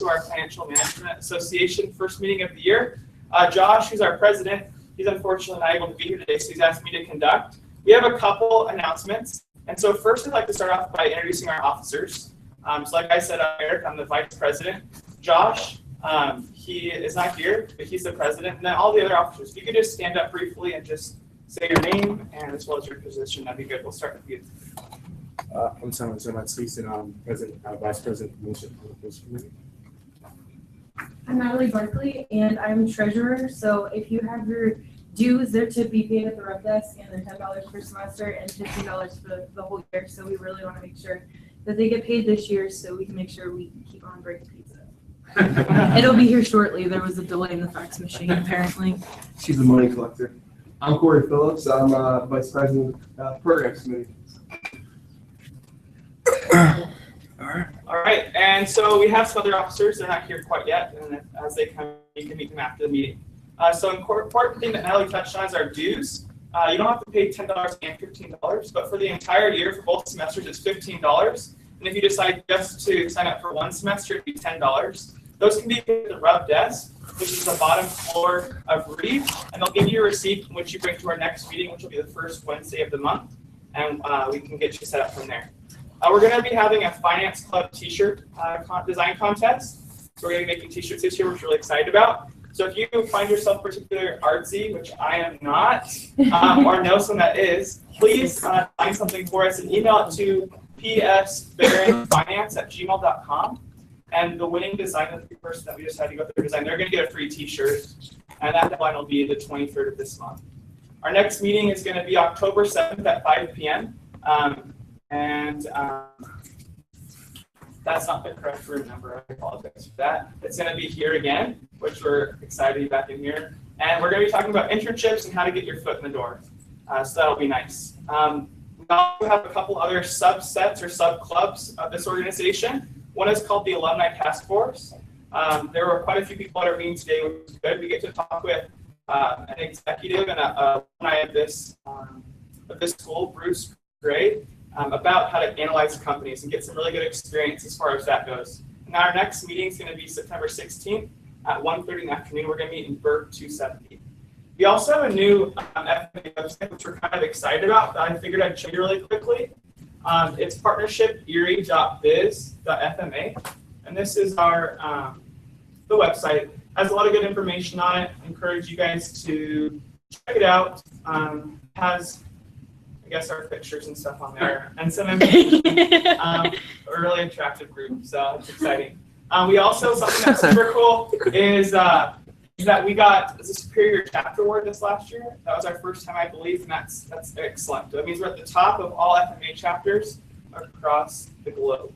to our Financial Management Association first meeting of the year. Josh, who's our president, he's unfortunately not able to be here today, so he's asked me to conduct. We have a couple announcements. And so first, I'd like to start off by introducing our officers. So like I said, I'm Eric, I'm the vice president. Josh, he is not here, but he's the president. And then all the other officers, if you could just stand up briefly and just say your name and as well as your position, that'd be good. We'll start with you. I'm Simon Season. I'm vice president of the Committee. I'm Natalie Barkley, and I'm treasurer. So if you have your dues, they're to be paid at the rep desk, and they're $10 per semester and $15 for the whole year. So we really want to make sure that they get paid this year, so we can make sure we keep on breaking pizza. It'll be here shortly. There was a delay in the fax machine, apparently. She's the money collector. I'm Corey Phillips. I'm vice president of Programs Committee. All right, and so we have some other officers. They're not here quite yet, and as they come, you can meet them after the meeting. So an important thing that Natalie touched on is our dues. You don't have to pay $10 and $15, but for the entire year, for both semesters, it's $15. And if you decide just to sign up for one semester, it'd be $10. Those can be paid at the rep desk, which is the bottom floor of Reed, and they'll give you a receipt which you bring to our next meeting, which will be the first Wednesday of the month, and we can get you set up from there. We're going to be having a Finance Club t-shirt design contest. So we're going to be making t-shirts this year, which we're really excited about. So if you find yourself particularly artsy, which I am not, or know someone that is, please find something for us and email it to psbehrendfinance@gmail.com. And the winning design, the person that we just had to go through design, they're going to get a free t-shirt. And that deadline will be the 23rd of this month. Our next meeting is going to be October 7th at 5 p.m. That's not the correct room number. I apologize for that. It's going to be here again, which we're excited to be back in here. And we're going to be talking about internships and how to get your foot in the door. So that'll be nice. We also have a couple other subsets or sub-clubs of this organization. One is called the Alumni Task Force. There were quite a few people at our meeting today, which is good. We get to talk with an executive and an alumni of this school, Bruce Gray, about how to analyze companies and get some really good experience as far as that goes. And our next meeting is going to be September 16th at 1:30 in the afternoon. We're going to meet in Burke 270. We also have a new FMA website, which we're kind of excited about, that I figured I'd show you really quickly. It's partnershiperie.biz.fma, and this is our the website. Has a lot of good information on it. I encourage you guys to check it out. Has I guess our pictures and stuff on there, and some information. A really attractive group, so it's exciting. We also, something that's super cool is that we got the Superior Chapter Award this last year. That was our first time, I believe, and that's excellent. That means we're at the top of all FMA chapters across the globe.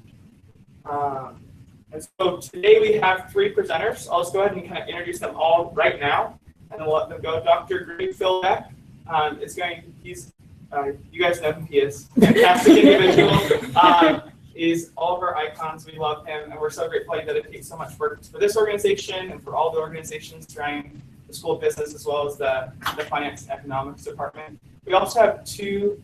And so today we have 3 presenters. I'll just go ahead and kind of introduce them all right now, and then we'll let them go. Dr. Greg Philbeck you guys know who he is. Fantastic individual. Is all of our icons. We love him, and we're so grateful he dedicates so much work for this organization and for all the organizations surrounding the School of Business, as well as the Finance and Economics Department. We also have 2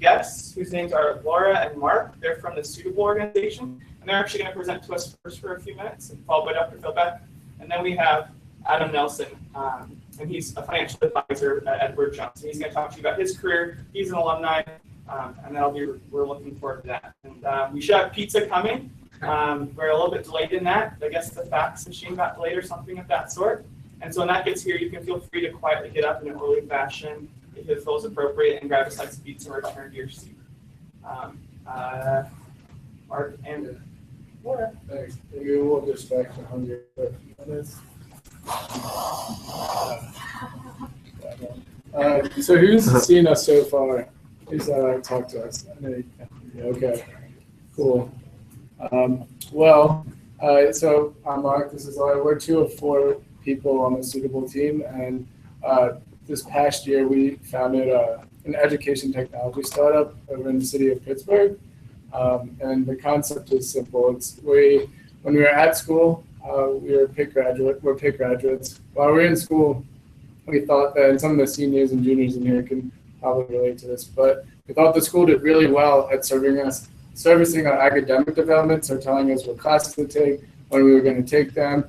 guests whose names are Laura and Mark. They're from the Suitable organization, and they're actually going to present to us first for a few minutes, and followed by Dr. Philbeck. And then we have Adam Nelson, and he's a financial advisor at Edward Jones. And he's going to talk to you about his career. He's an alumni, and we're looking forward to that. And we should have pizza coming. We're a little bit delayed in that. I guess the fax machine got delayed or something of that sort. And so when that gets here, you can feel free to quietly get up in an early fashion if it feels appropriate and grab a slice of pizza and return to your seat. Mark and Laura. Thanks. Maybe we'll just back to Hungary for a few minutes. So who's seen us so far? Who's talked to us? Okay, cool. So I'm Mark. This is Laura. We're 2 of 4 people on the Suitable team, and this past year we founded an education technology startup over in the city of Pittsburgh. And the concept is simple. When we were at school, we're Pitt graduates. While we were in school, we thought that, and some of the seniors and juniors in here can probably relate to this, but we thought the school did really well at servicing our academic development, so telling us what classes to take, when we were going to take them,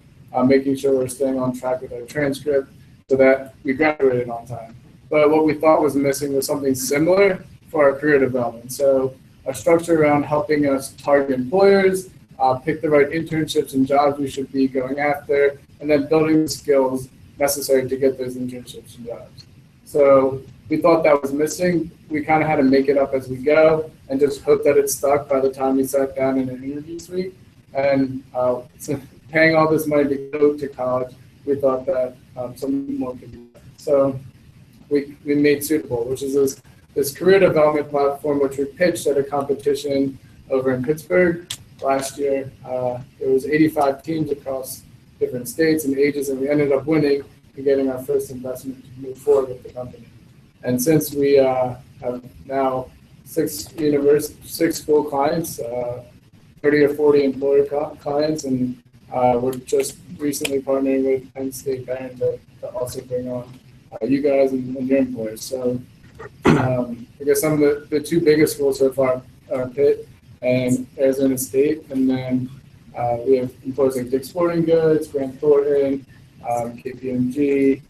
making sure we're staying on track with our transcript so that we graduated on time. But what we thought was missing was something similar for our career development. So a structure around helping us target employers, pick the right internships and jobs we should be going after, and then building the skills necessary to get those internships and jobs. So we thought that was missing. We kind of had to make it up as we go and just hope that it stuck by the time we sat down in an interview suite. And so paying all this money to go to college, we thought that something more could be done. So we made Suitable, which is this career development platform, which we pitched at a competition over in Pittsburgh last year. There was 85 teams across different states and ages, and we ended up winning and getting our first investment to move forward with the company. And since we have now six school clients, 30 or 40 employer clients, and we're just recently partnering with Penn State Behrend to also bring on you guys and your employers. So I guess some of the two biggest schools so far are Pitt and Arizona State, and then we have employers like Dick's Sporting Goods, Grant Thornton, KPMG,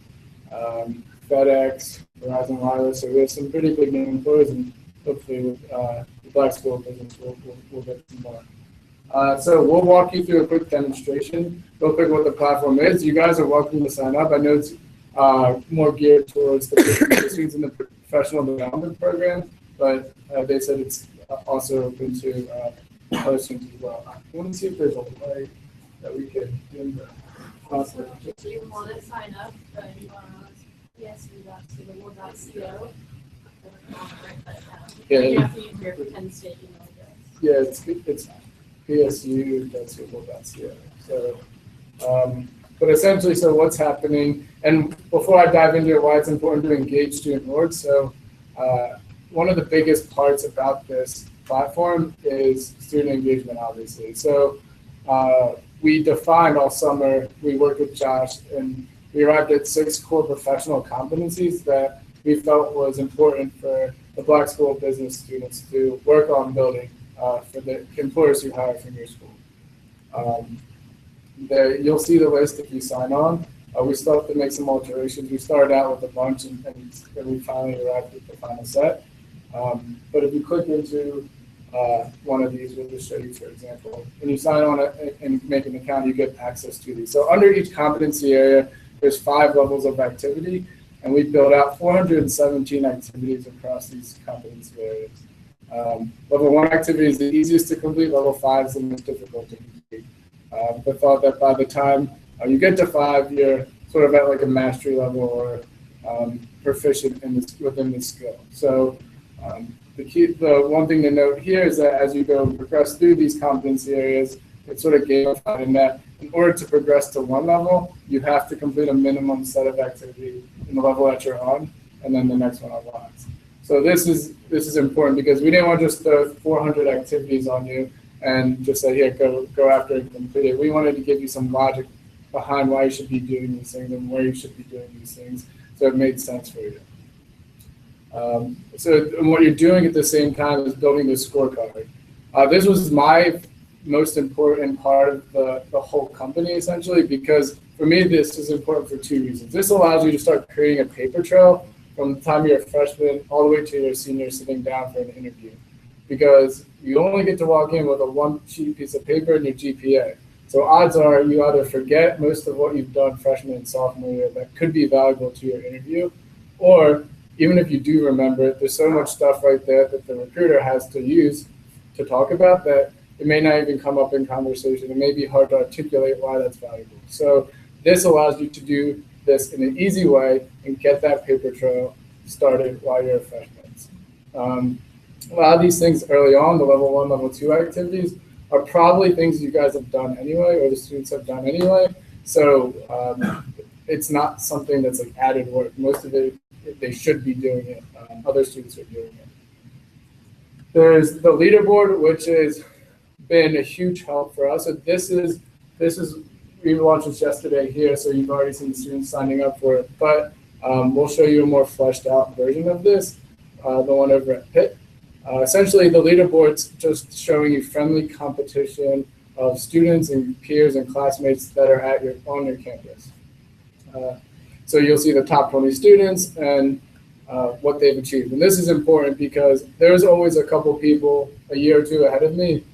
FedEx, Verizon Wireless. So we have some pretty big name employers, and hopefully with the Black School business, we'll get some more. So we'll walk you through a quick demonstration, real quick what the platform is. You guys are welcome to sign up. I know it's more geared towards the students in the professional development program, but they said it's also open to other students as well. I want to see if there's a way that we could do the process. If you want to sign up, you want to psu.suitable.co. Yeah. You have to use your Penn State email address. Yeah, it's psu.suitable.co. So, but essentially, so what's happening, and before I dive into why it's important to engage student boards, so one of the biggest parts about this platform is student engagement, obviously. So we defined all summer, we worked with Josh, and we arrived at 6 core professional competencies that we felt was important for the Black School business students to work on building for the employers who hire from your school. You'll see the list if you sign on. We still have to make some alterations. We started out with a bunch and we finally arrived at the final set. But if you click into one of these, we'll just show you, for example, when you sign on and make an account, you get access to these. So under each competency area, there's 5 levels of activity, and we built out 417 activities across these competency areas. Level 1 activity is the easiest to complete. Level 5 is the most difficult to complete. But thought that by the time you get to 5, you're sort of at like a mastery level or proficient in this, within this skill. So the one thing to note here is that as you go progress through these competency areas, it's sort of gamified in that in order to progress to one level, you have to complete a minimum set of activity in the level that you're on, and then the next one unlocks. So this is important because we didn't want to just throw 400 activities on you and just say, here, go after and complete it. We wanted to give you some logic behind why you should be doing these things and where you should be doing these things, so it made sense for you. So what you're doing at the same time is building this scorecard. This was my most important part of the whole company, essentially, because for me, this is important for 2 reasons. This allows you to start creating a paper trail from the time you're a freshman all the way to your senior sitting down for an interview, because you only get to walk in with a 1-sheet piece of paper and your GPA. So odds are you either forget most of what you've done freshman and sophomore year that could be valuable to your interview, or even if you do remember it, there's so much stuff right there that the recruiter has to use to talk about that it may not even come up in conversation. It may be hard to articulate why that's valuable. So this allows you to do this in an easy way and get that paper trail started while you're a freshman. A lot of these things early on, the level 1, level 2 activities, are probably things you guys have done anyway, or the students have done anyway. So it's not something that's like added work. Most of it, they should be doing it. Other students are doing it. There's the leaderboard, which has been a huge help for us. So this is we launched this yesterday here, so you've already seen the students signing up for it. But we'll show you a more fleshed out version of this, the one over at Pitt. Essentially, the leaderboard's just showing you friendly competition of students and peers and classmates that are on your campus. So you'll see the top 20 students and what they've achieved. And this is important because there's always a couple people a year or two ahead of me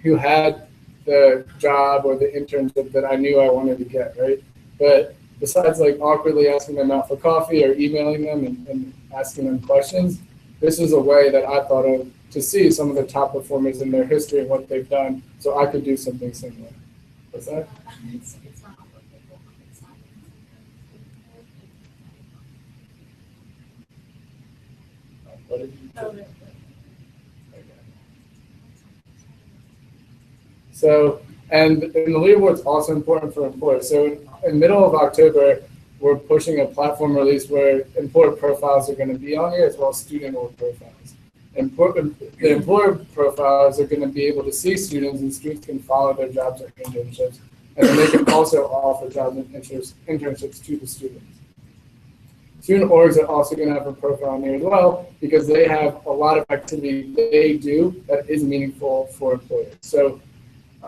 who had the job or the internship that I knew I wanted to get, right? But besides like awkwardly asking them out for coffee or emailing them and asking them questions, this is a way that I thought of to see some of the top performers in their history and what they've done, so I could do something similar. What's that? It's not applicable. It's not. What did you Oh, do? no. So, and the leaderboard's also important for employers. So in middle of October, we're pushing a platform release where employer profiles are going to be on here as well as student org profiles. The employer profiles are going to be able to see students, and students can follow their jobs or internships. And then they can also offer jobs and internships to the students. Student orgs are also going to have a profile on there as well because they have a lot of activity they do that is meaningful for employers. So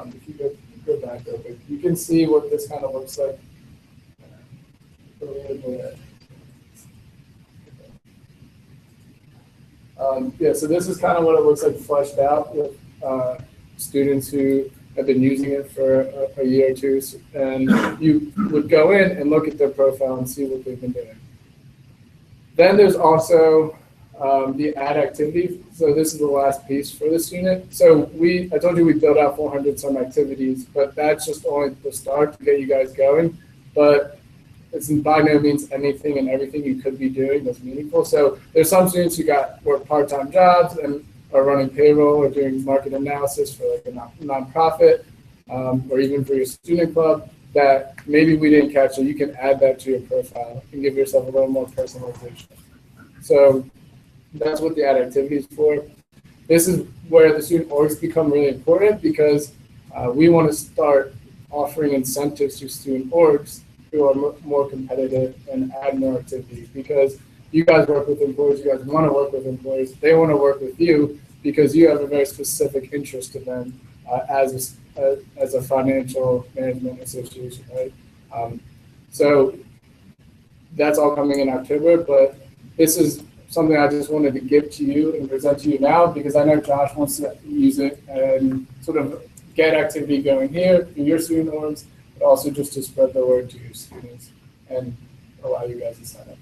if you go back real quick, you can see what this kind of looks like. Yeah, so this is kind of what it looks like fleshed out with students who have been using it for a year or two, and you would go in and look at their profile and see what they've been doing. Then there's also the add activity. So this is the last piece for the student. So I told you we built out 400 some activities, but that's just only the start to get you guys going. But it's by no means anything and everything you could be doing that's meaningful. So there's some students who work part-time jobs and are running payroll or doing market analysis for like a nonprofit or even for your student club that maybe we didn't catch. So you can add that to your profile and give yourself a little more personalization. So that's what the add activity is for. This is where the student orgs become really important because we want to start offering incentives to student orgs who are more competitive and add more activities because you guys work with employers, you guys want to work with employers, they want to work with you because you have a very specific interest to them as a financial management association, right? So that's all coming in October, but this is something I just wanted to give to you and present to you now because I know Josh wants to use it and sort of get activity going here in your student orgs, but also just to spread the word to your students and allow you guys to sign up.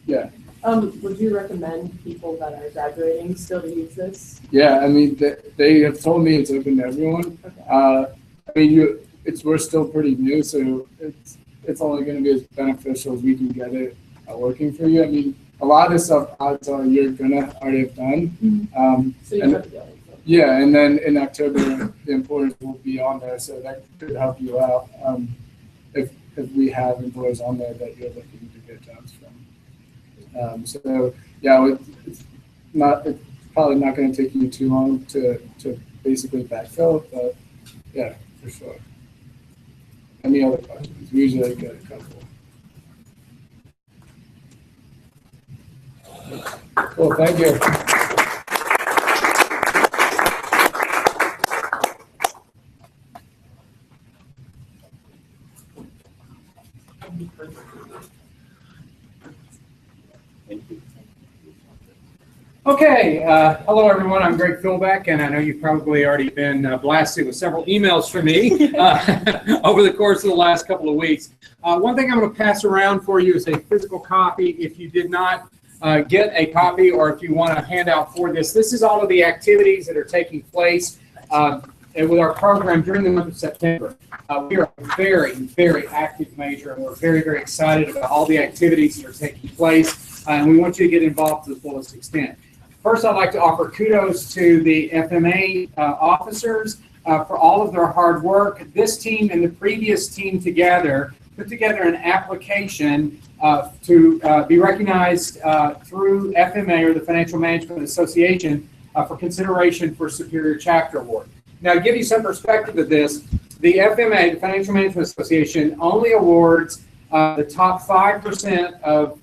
Yeah. Would you recommend people that are graduating still to use this? Yeah, I mean, they have told me it's open to everyone. Okay. I mean, we're still pretty new, so it's only going to be as beneficial as we can get it working for you. I mean, a lot of this stuff odds are you're gonna already have done. Mm-hmm. So you have to go. Yeah, and then in October the employers will be on there, so that could help you out if we have employers on there that you're looking to get jobs from. So yeah, it's probably not going to take you too long to basically backfill, but yeah, for sure. Any other questions? We usually get a couple. Cool, thank you. Okay, hello everyone. I'm Greg Philbeck, and I know you've probably already been blasted with several emails from me over the course of the last couple of weeks. One thing I'm going to pass around for you is a physical copy. If you did not get a copy, or if you want a handout for this, this is all of the activities that are taking place with our program during the month of September. We are a very, very active major, and we're very, very excited about all the activities that are taking place, and we want you to get involved to the fullest extent. First, I'd like to offer kudos to the FMA officers for all of their hard work. This team and the previous team together put together an application to be recognized through FMA, or the Financial Management Association, for consideration for Superior Chapter Award. Now, to give you some perspective of this, the FMA, the Financial Management Association, only awards the top 5% of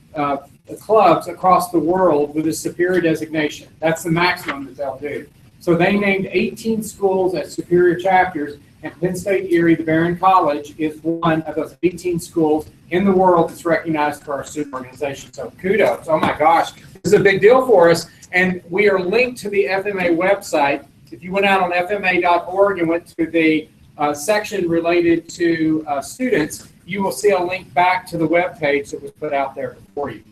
clubs across the world with a superior designation. That's the maximum that they'll do. So they named 18 schools as superior chapters, and Penn State Erie, the Behrend College, is one of those 18 schools in the world that's recognized for our student organization. So kudos. Oh my gosh, this is a big deal for us. And we are linked to the FMA website. If you went out on fma.org and went to the section related to students, you will see a link back to the web page that was put out there for you.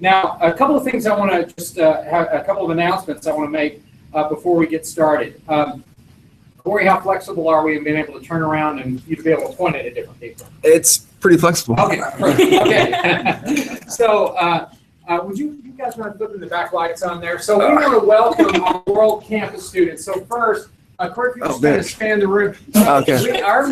Now, a couple of things I want to just have a couple of announcements I want to make before we get started. Corey, how flexible are we in being able to turn around and you to be able to point it at different people? It's pretty flexible. Okay. Okay. So, would you guys mind flipping the back lights on there? So we want to welcome our World Campus students. So first, Corey, if you just kind of span the room. Okay. Our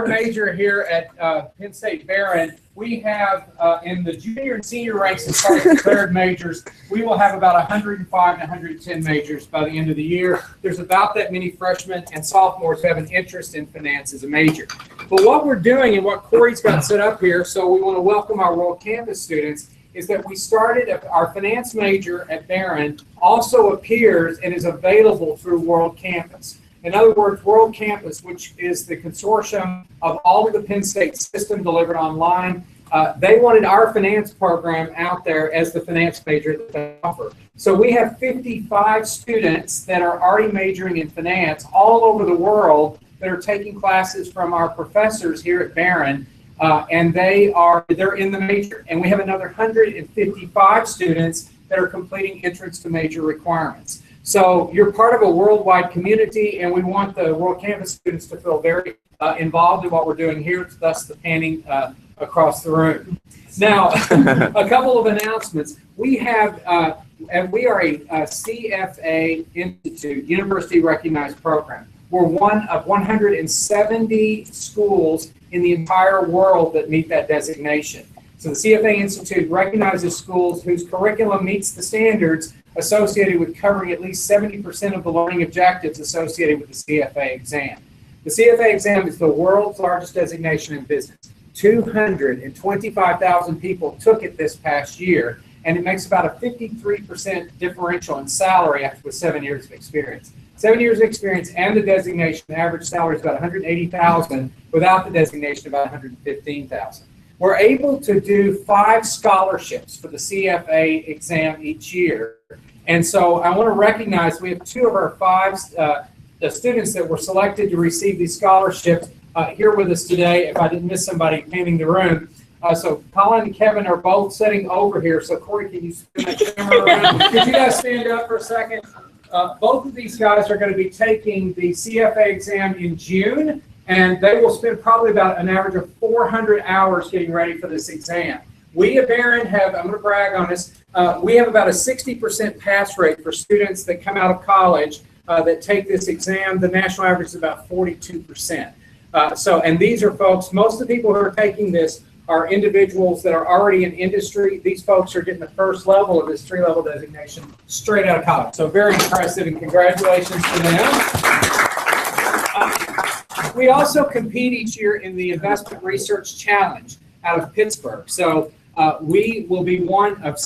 major here at Penn State Behrend, we have in the junior and senior ranks as far as declared majors, we will have about 105 and 110 majors by the end of the year. There's about that many freshmen and sophomores who have an interest in finance as a major. But what we're doing and what Corey's got set up here, so we want to welcome our World Campus students, is that we started our finance major at Behrend also appears and is available through World Campus. In other words, World Campus, which is the consortium of all of the Penn State system delivered online, they wanted our finance program out there as the finance major that they offer. So we have 55 students that are already majoring in finance all over the world that are taking classes from our professors here at Behrend. And they're in the major, and we have another 155 students that are completing entrance to major requirements. So you're part of a worldwide community, and we want the World Campus students to feel very involved in what we're doing here, thus the panning across the room. Now, a couple of announcements. We have, and we are a CFA Institute, University Recognized Program. We're one of 170 schools in the entire world that meet that designation. So the CFA Institute recognizes schools whose curriculum meets the standards associated with covering at least 70% of the learning objectives associated with the CFA exam. The CFA exam is the world's largest designation in business. 225,000 people took it this past year, and it makes about a 53% differential in salary with 7 years of experience. 7 years of experience and the designation, the average salary is about $180,000. Without the designation, about $115,000. We're able to do 5 scholarships for the CFA exam each year. And so I want to recognize we have 2 of our 5 the students that were selected to receive these scholarships here with us today. If I didn't miss somebody painting the room. So Colin and Kevin are both sitting over here. So Corey, can you spin that camera around? Could you guys stand up for a second? Both of these guys are going to be taking the CFA exam in June, and they will spend probably about an average of 400 hours getting ready for this exam. We at Behrend have, I'm going to brag on this, we have about a 60% pass rate for students that come out of college that take this exam. The national average is about 42%. And these are folks, most of the people who are taking this are individuals that are already in industry. These folks are getting the first level of this 3-level designation straight out of college. So very impressive, and congratulations to them. We also compete each year in the Investment Research Challenge out of Pittsburgh. So we will be one of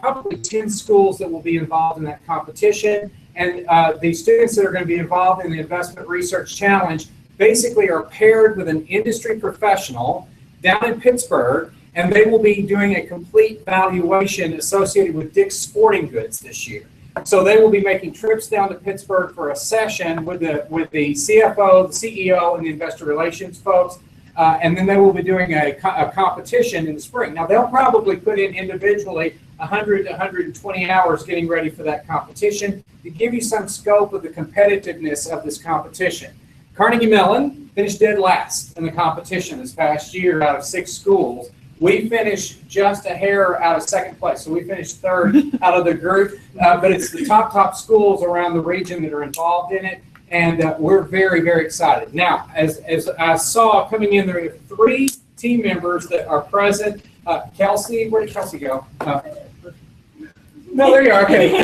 probably 10 schools that will be involved in that competition. And the students that are going to be involved in the Investment Research Challenge basically are paired with an industry professional down in Pittsburgh, and they will be doing a complete valuation associated with Dick's Sporting Goods this year. So they will be making trips down to Pittsburgh for a session with the CFO, the CEO, and the investor relations folks, and then they will be doing a competition in the spring. Now they'll probably put in individually 100 to 120 hours getting ready for that competition to give you some scope of the competitiveness of this competition. Carnegie Mellon finished dead last in the competition this past year out of 6 schools. We finished just a hair out of second place, so we finished 3rd out of the group. But it's the top schools around the region that are involved in it, and we're very, very excited. Now, as I saw coming in, there are 3 team members that are present. Kelsey, where did Kelsey go? No, there you are. Okay,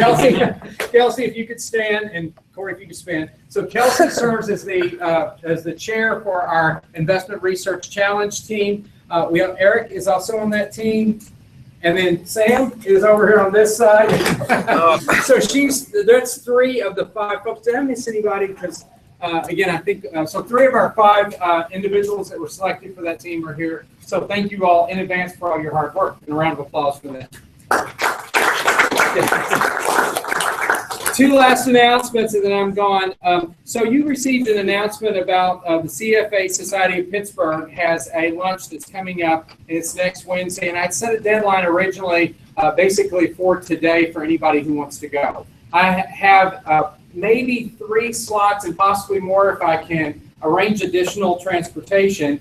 Kelsey, if you could stand, and Corey, if you could stand. So Kelsey serves as the chair for our Investment Research Challenge team. We have Eric is also on that team. And then Sam is over here on this side. So that's 3 of the 5 folks. Did I miss anybody? Because again, I think so. 3 of our 5 individuals that were selected for that team are here. So thank you all in advance for all your hard work, and a round of applause for that. 2 last announcements, and then I'm gone. So you received an announcement about the CFA Society of Pittsburgh has a lunch that's coming up, and it's next Wednesday. And I'd set a deadline originally, basically for today, for anybody who wants to go. I have maybe 3 slots and possibly more if I can arrange additional transportation.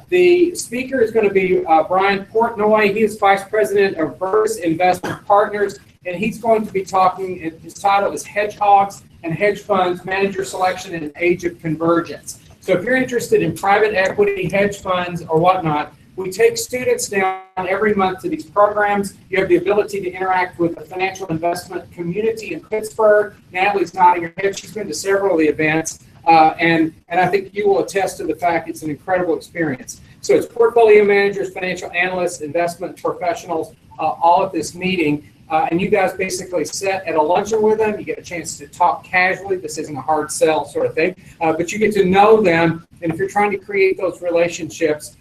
The speaker is going to be Brian Portnoy. He is Vice President of Burris Investment Partners, and he's going to be talking, his title is Hedgehogs and Hedge Funds, Manager Selection in an Age of Convergence. So if you're interested in private equity, hedge funds, or whatnot, we take students down every month to these programs. You have the ability to interact with the financial investment community in Pittsburgh. Natalie's nodding her head. She's been to several of the events. And I think you will attest to the fact it's an incredible experience. So it's portfolio managers, financial analysts, investment professionals, all at this meeting. And you guys basically sit at a luncheon with them. You get a chance to talk casually. This isn't a hard sell sort of thing. But you get to know them. And if you're trying to create those relationships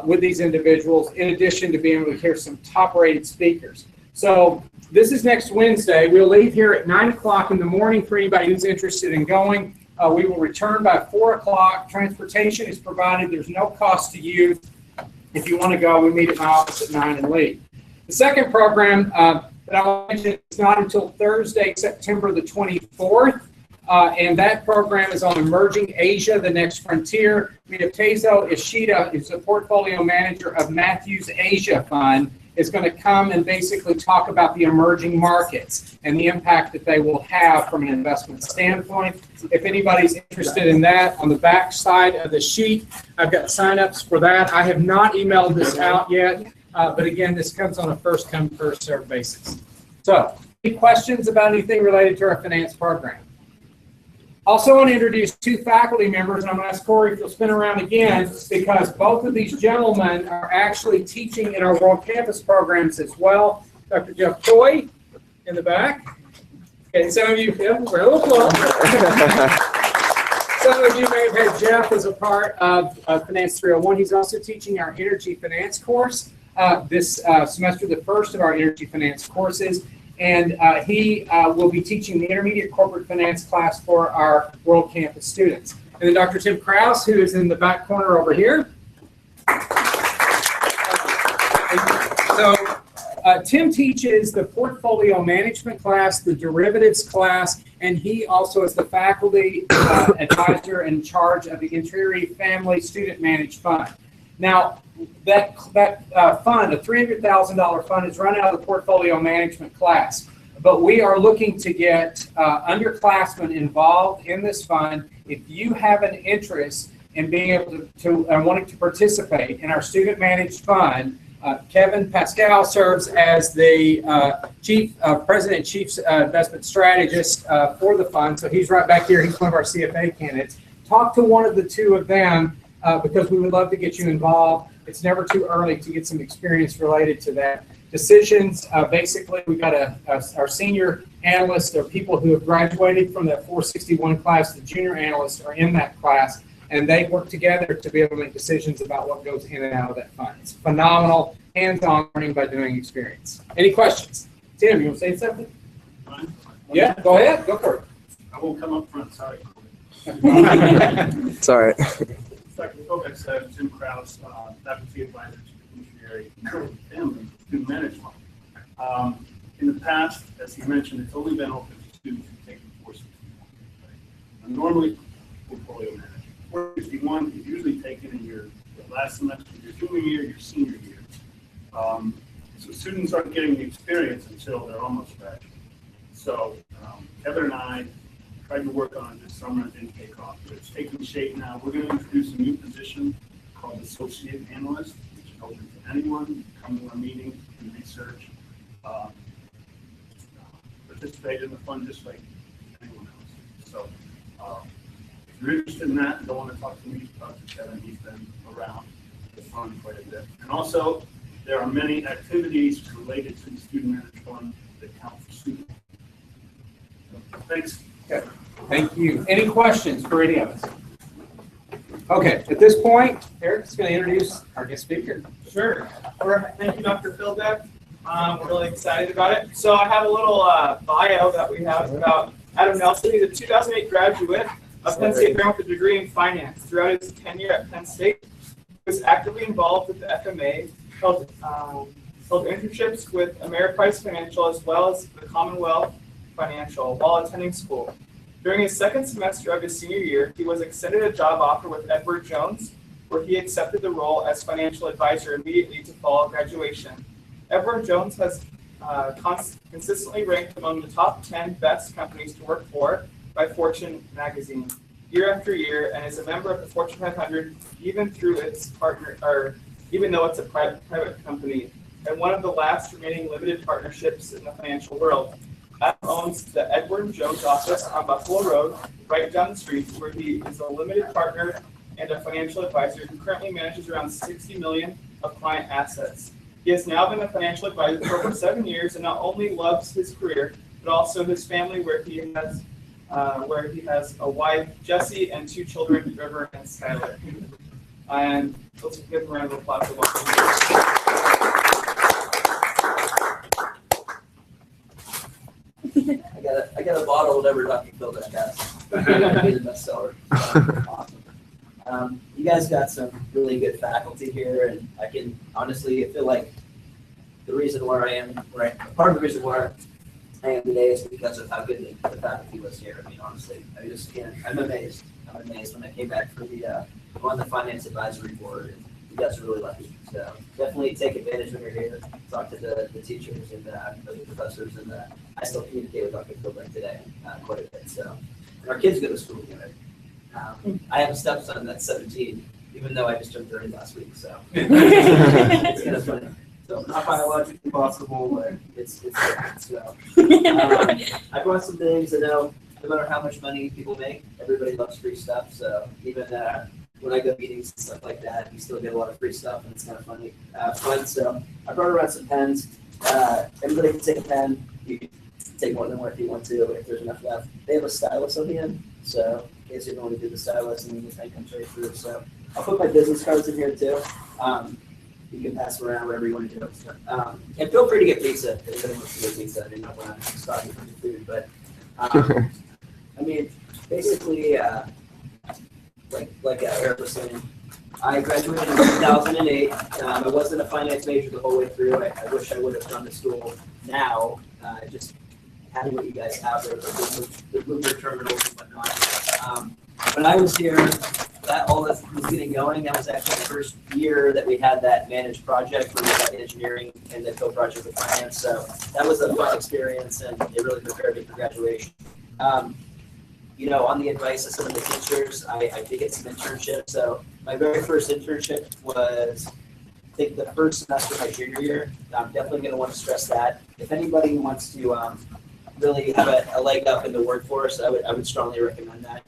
with these individuals, in addition to being able to hear some top-rated speakers. So this is next Wednesday. We'll leave here at 9 o'clock in the morning for anybody who's interested in going. We will return by 4 o'clock. Transportation is provided. There's no cost to you. If you want to go, we meet at my office at 9 and leave. The second program that I'll mention is not until Thursday, September the 24th. And that program is on Emerging Asia, the Next Frontier. Mitatezo Ishida is the portfolio manager of Matthews Asia Fund, is going to come and basically talk about the emerging markets and the impact that they will have from an investment standpoint. If anybody's interested in that, on the back side of the sheet, I've got signups for that. I have not emailed this out yet, but again, this comes on a first come, first served basis. So, any questions about anything related to our finance program? Also want to introduce 2 faculty members, and I'm going to ask Corey if you'll spin around again, because both of these gentlemen are actually teaching in our World Campus programs as well. Dr. Jeff Choi in the back. Okay, some of you, some of you may have had Jeff as a part of Finance 301. He's also teaching our Energy Finance course this semester, the first of our Energy Finance courses. And he will be teaching the intermediate corporate finance class for our World Campus students. And then Dr. Tim Krause, who is in the back corner over here. So Tim teaches the portfolio management class, the derivatives class, and he also is the faculty advisor in charge of the Interior Family Student Managed Fund. Now, that fund, a $300,000 fund, is run out of the portfolio management class. But we are looking to get underclassmen involved in this fund. If you have an interest in being able to wanting to participate in our student managed fund, Kevin Pascal serves as the president and chief investment strategist for the fund. So he's right back here. He's one of our CFA candidates. Talk to one of the 2 of them because we would love to get you involved. It's never too early to get some experience related to that. Decisions, basically, we've got our senior analysts or people who have graduated from that 461 class. The junior analysts are in that class, and they work together to be able to make decisions about what goes in and out of that fund. It's phenomenal, hands-on learning by doing experience. Any questions? Tim, you want to say something? Yeah, go ahead. Go for it. I won't come up front, sorry. It's all right. Dr. Kovac said, Tim Krause, faculty advisor to the Missionary Family Student Management. In the past, as he mentioned, it's only been open to students who take the 461. Right? Normally, portfolio manager. 461 is usually taken in your last semester of your junior year, your senior year. So students aren't getting the experience until they're almost graduate. So Kevin and I tried to work on it this summer. It didn't take off, but it's taking shape now. We're going to introduce a new position called Associate Analyst, which is open to anyone. Come to our meeting, do research, participate in the fund just like anyone else. So if you're interested in that and don't want to talk to me, talk to Kevin. He's been around the fund quite a bit. And also, There are many activities related to the student managed fund that count for students. Thanks. Okay. Thank you. Any questions for any of us? Okay, at this point, Eric's going to introduce our guest speaker. Sure. All right. Thank you, Dr. Philbeck. We're really excited about it. So I have a little bio that we have about Adam Nelson. He's a 2008 graduate of Penn State Behrend with a degree in finance. Throughout his tenure at Penn State, he was actively involved with the FMA, held internships with Ameriprise Financial as well as the Commonwealth Financial while attending school. During his second semester of his senior year, he was extended a job offer with Edward Jones, where he accepted the role as financial advisor immediately to follow graduation. Edward Jones has consistently ranked among the top 10 best companies to work for by Fortune magazine year after year, and is a member of the Fortune 500 even though it's a private company and one of the last remaining limited partnerships in the financial world. Adam owns the Edward Jones office on Buffalo Road, right down the street, where he is a limited partner and a financial advisor who currently manages around $60 million of client assets. He has now been a financial advisor for over 7 years and not only loves his career, but also his family, where he has a wife, Jessie, and 2 children, River and Skyler. And let's give him a round of applause for welcoming. I got a bottle of whatever Dr. Philbeck has. Be the bestseller. Awesome. You guys got some really good faculty here, and I feel like the reason where I am, part of the reason why I am today is because of how good the faculty was here. I mean, honestly, I'm amazed. I'm amazed when I came back for on the finance advisory board. And you guys are really lucky. So definitely take advantage when you're here. Talk to the teachers and the professors, and I still communicate with Dr. Philbeck today quite a bit. So, and our kids go to school together. I have a stepson that's 17, even though I just turned 30 last week. So it's kind of funny. So not biologically possible, but it's different. So I brought some things. I know no matter how much money people make, everybody loves free stuff. So even when I go to meetings and stuff like that, you still get a lot of free stuff, and it's kind of funny. So I brought around some pens. Everybody can take a pen. You can take more than one if you want to, if there's enough left. They have a stylus on the end, so in case you don't want to do the stylus, and then the pen comes right through. So I'll put my business cards in here too. You can pass them around wherever you want to do it. And feel free to get pizza if anyone wants to get pizza. I didn't know when I'm starting for the food, but I mean, basically, like Eric was saying, I graduated in 2008. I wasn't a finance major the whole way through. I wish I would have gone to school now, just having what you guys have, the Bloomberg terminals and whatnot. When I was here, that all this was getting going. That was actually the first year that we had that managed project where we had engineering and the co-project with finance. So that was a fun experience, and it really prepared me for graduation. On the advice of some of the teachers, I did get some internships. So my very first internship was, I think, the first semester of my junior year. I'm definitely going to want to stress that. If anybody wants to really have a leg up in the workforce, I would strongly recommend that.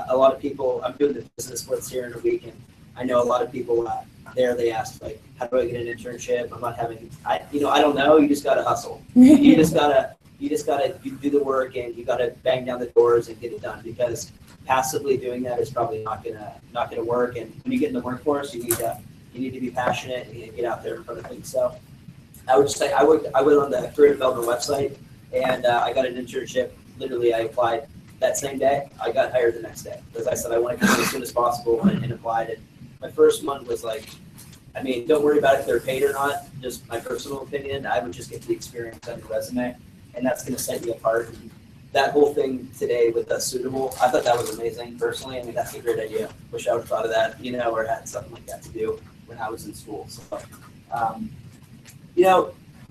A lot of people, I'm doing the business splits here in a week, and I know a lot of people they ask, like, how do I get an internship? I'm not having, I don't know. You just got to hustle. You just got to do the work, and you got to bang down the doors and get it done, because passively doing that is probably not gonna work. And when you get in the workforce, you need to be passionate and get out there in front of things. So I would just say I went on the career development website, and I got an internship. Literally, I applied that same day. I got hired the next day, because I said I want to come as soon as possible, and applied it. My first one was like, I mean, don't worry about if they're paid or not. Just my personal opinion, I would just get the experience on your resume, and that's going to set you apart. And that whole thing today with the Suitable, I thought that was amazing personally. I mean, that's a great idea. Wish I would have thought of that, or had something like that to do when I was in school. So,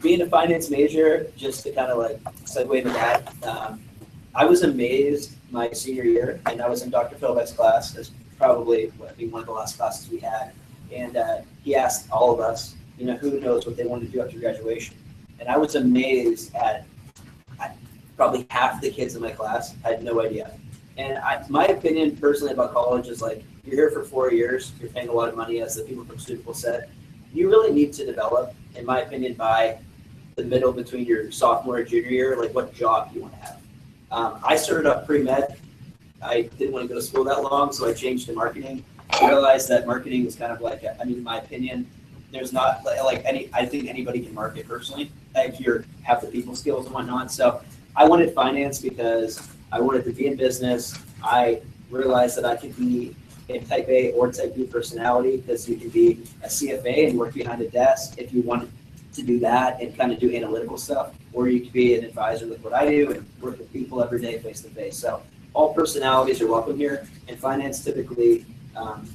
being a finance major, just to kind of like segue to that, I was amazed my senior year, and I was in Dr. Philbeck's class. That's probably one of the last classes we had. And he asked all of us, who knows what they want to do after graduation. And I was amazed at probably half the kids in my class had no idea. And my opinion personally about college is, like, you're here for 4 years, you're paying a lot of money, as the people from Suitable said. you really need to develop, in my opinion, by the middle between your sophomore and junior year, like what job you want to have. I started up pre-med. I didn't want to go to school that long, so I changed to marketing. I realized that marketing was kind of like, in my opinion, there's not I think anybody can market personally if you have the people skills and whatnot. So I wanted finance because I wanted to be in business. I realized that I could be a type A or type B personality, because you can be a CFA and work behind a desk if you wanted to do that and kind of do analytical stuff, or you could be an advisor like what I do and work with people every day face to face. So all personalities are welcome here, and finance typically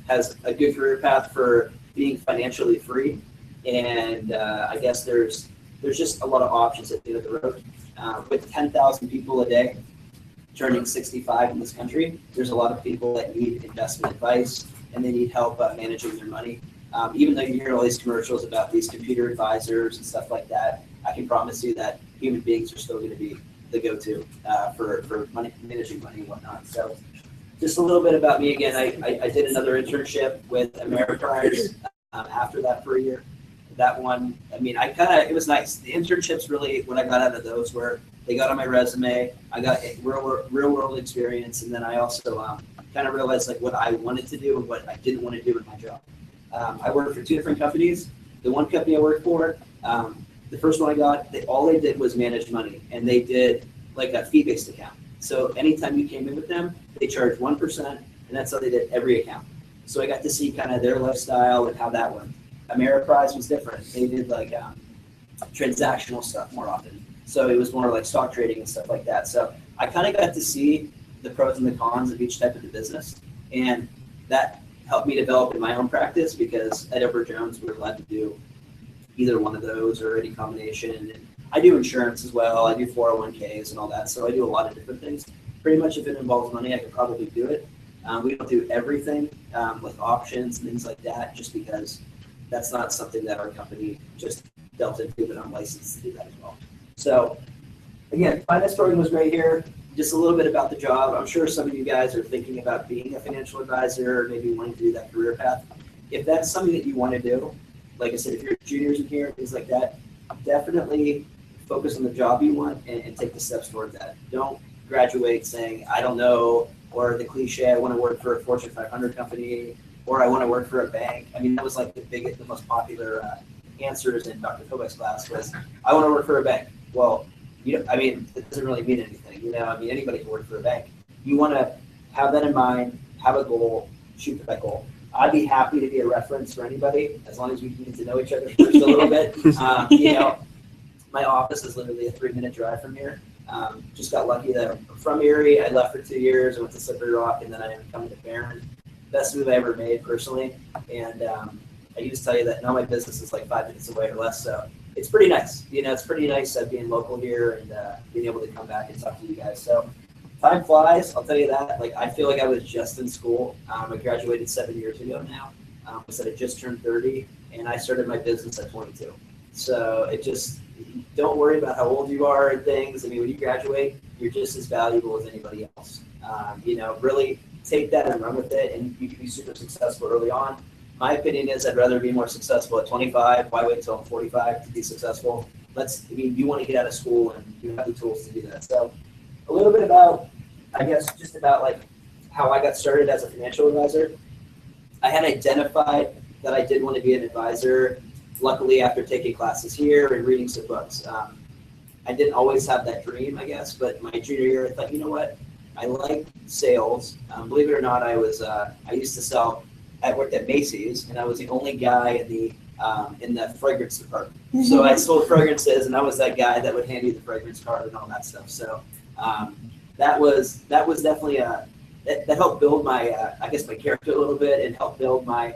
has a good career path for being financially free. And I guess there's just a lot of options at the end of the road. With 10,000 people a day turning 65 in this country, there's a lot of people that need investment advice and they need help managing their money. Even though you hear all these commercials about these computer advisors and stuff like that, I can promise you that human beings are still going to be the go-to for money, managing money and whatnot. So just a little bit about me again. I did another internship with Ameriprise after that for a year. That one, I mean, it was nice. The internships really, what I got out of those were, they got on my resume. I got real world experience, and then I also kind of realized like what I wanted to do and what I didn't want to do in my job. I worked for two different companies. The one company I worked for, the first one I got, all they did was manage money, and they did like a fee-based account. So anytime you came in with them, they charged 1%, and that's how they did every account. So I got to see kind of their lifestyle and how that went. Ameriprise was different. They did like transactional stuff more often. So it was more like stock trading and stuff like that. So I kind of got to see the pros and the cons of each type of the business. And that helped me develop in my own practice, because at River Jones, we're allowed to do either one of those or any combination. And I do insurance as well. I do 401ks and all that. So I do a lot of different things. Pretty much if it involves money, I could probably do it. We don't do everything with options and things like that, just because that's not something that our company just dealt into, but I'm licensed to do that as well. So again, finance program was great here. Just a little bit about the job. I'm sure some of you guys are thinking about being a financial advisor, or maybe wanting to do that career path. If that's something that you want to do, like I said, if you're juniors in here, things like that, definitely focus on the job you want and take the steps towards that. Don't graduate saying, I don't know, or the cliche, I want to work for a Fortune 500 company, or I want to work for a bank. I mean, that was like the most popular answers in Dr. Kobeck's class was, I want to work for a bank. Well, it doesn't really mean anything. Anybody can work for a bank. You want to have that in mind, have a goal, shoot for that goal. I'd be happy to be a reference for anybody, as long as we get to know each other first a little bit. My office is literally a 3-minute drive from here. Just got lucky that I'm from Erie. I left for 2 years. I went to Slippery Rock, and then I ended up coming to Behrend. Best move I ever made personally. And I used to tell you that now my business is like 5 minutes away or less. So it's pretty nice. It's pretty nice being local here and being able to come back and talk to you guys. So time flies, I'll tell you that. Like, I feel like I was just in school. I graduated 7 years ago now. I said I just turned 30, and I started my business at 22. So don't worry about how old you are and things. When you graduate, you're just as valuable as anybody else. Really take that and run with it, and you can be super successful early on. My opinion is I'd rather be more successful at 25. Why wait until I'm 45 to be successful? You want to get out of school, and you have the tools to do that. So a little bit about, just about like how I got started as a financial advisor. I had identified that I did want to be an advisor. Luckily, after taking classes here and reading some books, I didn't always have that dream, but my junior year, I thought, you know what? I like sales. Believe it or not, I used to sell. I worked at Macy's, and I was the only guy in the fragrance department. So I sold fragrances, and I was that guy that would hand you the fragrance card and all that stuff. So that was definitely that helped build my my character a little bit, and helped build my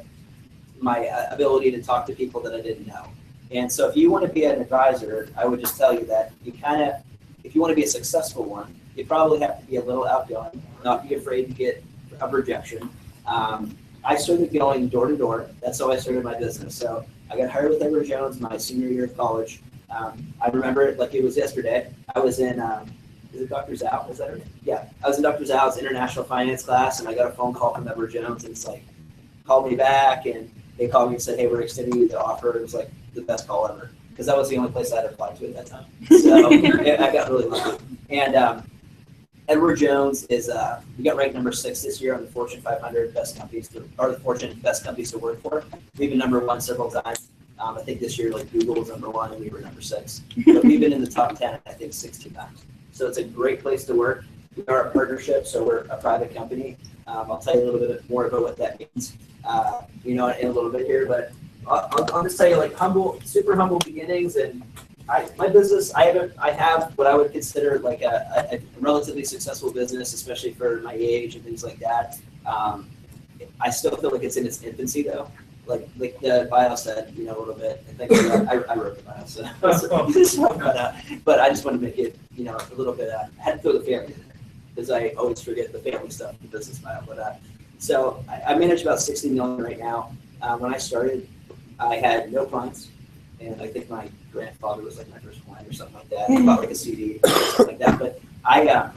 ability to talk to people that I didn't know. And so if you want to be an advisor, I would just tell you that if you want to be a successful one, you probably have to be a little outgoing, not be afraid to get a rejection. I started going door to door. That's how I started my business. So I got hired with River Jones my senior year of college. I remember it like it was yesterday. I was in, is it Dr. Zhao? Is that her name? Yeah, I was in Dr. Zhao's international finance class, and I got a phone call from River Jones, and it's like, called me back, and they called me and said, hey, we're extending you the offer. It was like the best call ever, because that was the only place I'd applied to at that time. So I got really lucky. And Edward Jones is, we got ranked number 6 this year on the Fortune 500 best companies or the Fortune best companies to work for. We've been number 1 several times. I think this year, like Google was number 1 and we were number 6. But we've been in the top 10, I think 16 times. So it's a great place to work. We are a partnership, so we're a private company. I'll tell you a little bit more about what that means, in a little bit here. But I'll just tell you, like, super humble beginnings. And my business, I have what I would consider like a relatively successful business, especially for my age and things like that. I still feel like it's in its infancy, though. Like the bio said, a little bit. I think I wrote the bio, so but I just want to make it, a little bit. I had to throw the family in there because I always forget the family stuff in the business bio. But so I manage about 60 million right now. When I started, I had no clients, and I think my grandfather was like my first client or something like that. About like a CD or something like that. But I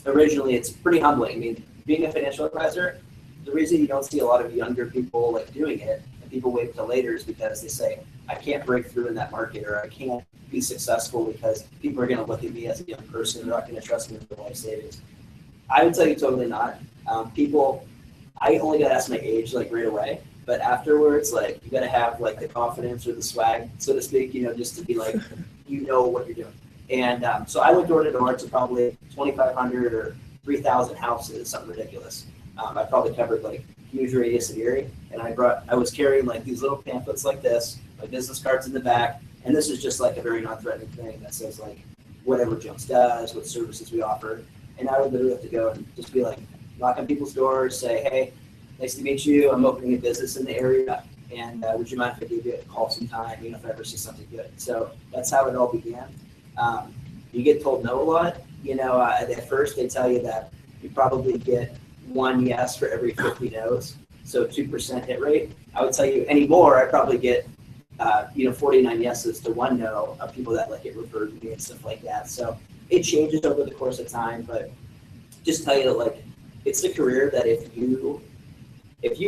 originally, it's pretty humbling. I mean, being a financial advisor, the reason you don't see a lot of younger people like doing it and people wait until later is because they say, I can't break through in that market, or I can't be successful because people are going to look at me as a young person. They're not going to trust me with their life savings. I would tell you totally not. I only got asked my age like right away, but afterwards, like, you got to have like the confidence or the swag, so to speak, just to be like, what you're doing. And so I went door to door to probably 2,500 or 3,000 houses, something ridiculous. I probably covered like huge radius of Erie, and I was carrying like these little pamphlets like this, my business cards in the back, and this is just like a very non-threatening thing that says like whatever Jones does, what services we offer, and I would literally have to go and just be like, knock on people's doors, say, hey, nice to meet you, I'm opening a business in the area, and would you mind if I give you a call sometime, if I ever see something good. So that's how it all began. You get told no a lot. At first they tell you that you probably get 1 yes for every 50 no's, so 2% hit rate. I would tell you anymore, I probably get 49 yeses to 1 no of people that like get referred to me and stuff like that. So it changes over the course of time, but just tell you that like it's a career that if you